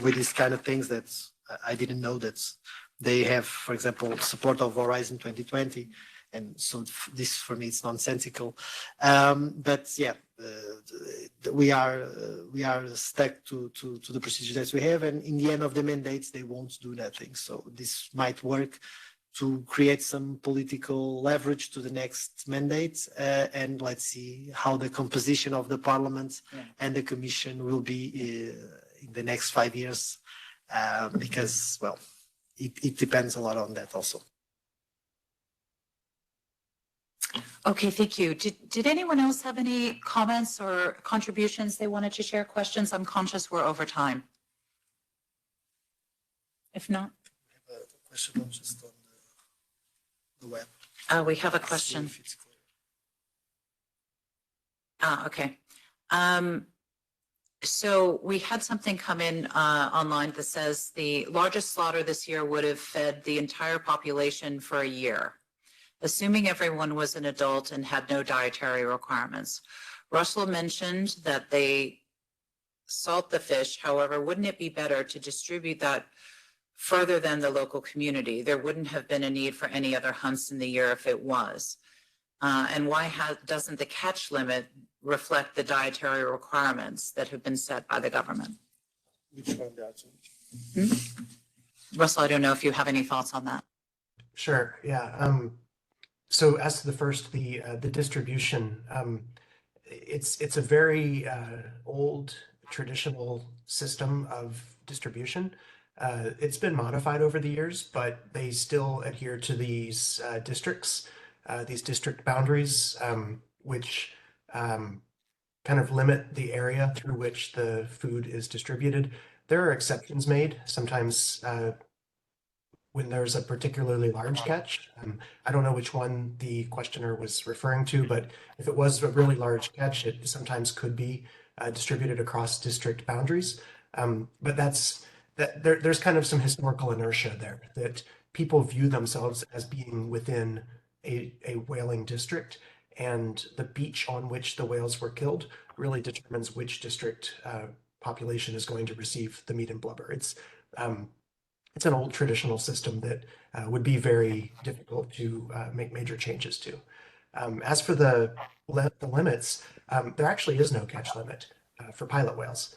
with these kind of things that I didn't know that they have, for example, support of Horizon 2020. And so this for me is nonsensical. But yeah, we are stuck to the procedures that we have, and in the end of the mandates, they won't do nothing. So this might work to create some political leverage to the next mandate, and let's see how the composition of the Parliament and the Commission will be in the next 5 years, because, well, it depends a lot on that also. Okay, thank you. Did anyone else have any comments or contributions they wanted to share, questions? I'm conscious we're over time. If not. I have a question just on the web. We have a question. Okay. So we had something come in online that says the largest slaughter this year would have fed the entire population for a year, assuming everyone was an adult and had no dietary requirements. Russell mentioned that they salt the fish. However, wouldn't it be better to distribute that further than the local community? There wouldn't have been a need for any other hunts in the year if it was. And why doesn't the catch limit reflect the dietary requirements that have been set by the government? Which one, Russell, I don't know if you have any thoughts on that. Sure, yeah. So as to the first, the distribution, it's a very old traditional system of distribution. It's been modified over the years, but they still adhere to these districts, these district boundaries, which kind of limit the area through which the food is distributed. There are exceptions made sometimes when there's a particularly large catch. I don't know which one the questioner was referring to, but if it was a really large catch, it sometimes could be distributed across district boundaries. But there's kind of some historical inertia there, that people view themselves as being within a whaling district, and the beach on which the whales were killed really determines which district population is going to receive the meat and blubber. It's an old traditional system that would be very difficult to make major changes to. As for the limits, there actually is no catch limit for pilot whales.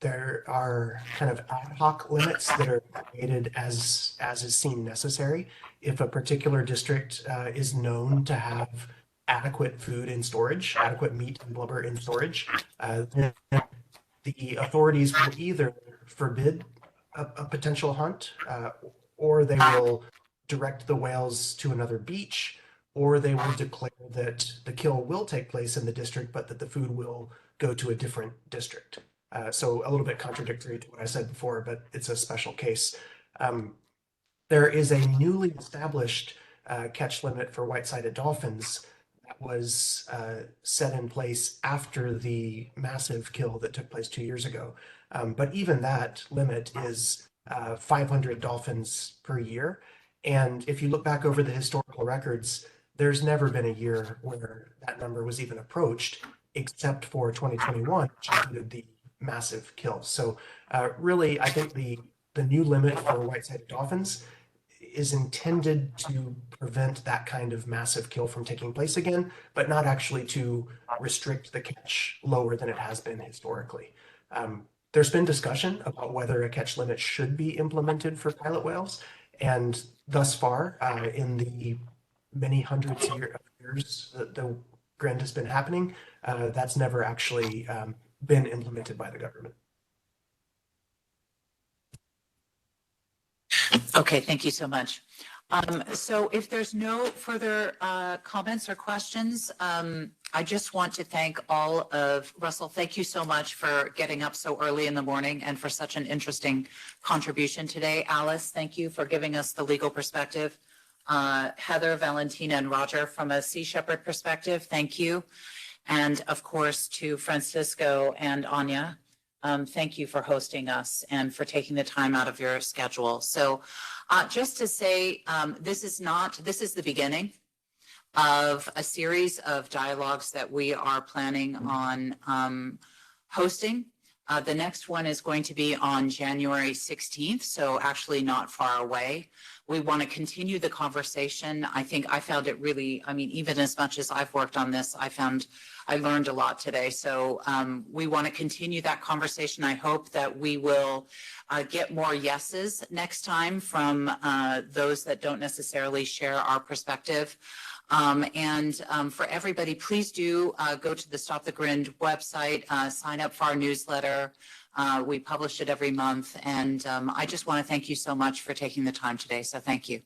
There are kind of ad hoc limits that are created as is seen necessary. If a particular district is known to have adequate food in storage, adequate meat and blubber in storage, then the authorities will either forbid a potential hunt, or they will direct the whales to another beach, or they will declare that the kill will take place in the district, but that the food will go to a different district. So a little bit contradictory to what I said before, but it's a special case. There is a newly established catch limit for white-sided dolphins that was set in place after the massive kill that took place 2 years ago. But even that limit is 500 dolphins per year. And if you look back over the historical records, there's never been a year where that number was even approached, except for 2021, which included the massive kills. So really, I think the new limit for white-sided dolphins is intended to prevent that kind of massive kill from taking place again, but not actually to restrict the catch lower than it has been historically. There's been discussion about whether a catch limit should be implemented for pilot whales, and thus far, in the many hundreds of years that the Grind has been happening, that's never actually been implemented by the government. Okay, thank you so much. So if there's no further comments or questions, I just want to thank all of Russell. Thank you so much for getting up so early in the morning and for such an interesting contribution today. Alice, thank you for giving us the legal perspective. Heather, Valentina, and Roger from a Sea Shepherd perspective, thank you. And of course to Francisco and Anya, thank you for hosting us and for taking the time out of your schedule. So just to say, this is the beginning of a series of dialogues that we are planning on hosting. The next one is going to be on January 16th, so actually not far away. We want to continue the conversation. I think I found it really, I mean, even as much as I've worked on this, I learned a lot today. So we want to continue that conversation. I hope that we will get more yeses next time from those that don't necessarily share our perspective. For everybody, please do go to the Stop the Grind website, sign up for our newsletter. We publish it every month. And I just want to thank you so much for taking the time today. So thank you.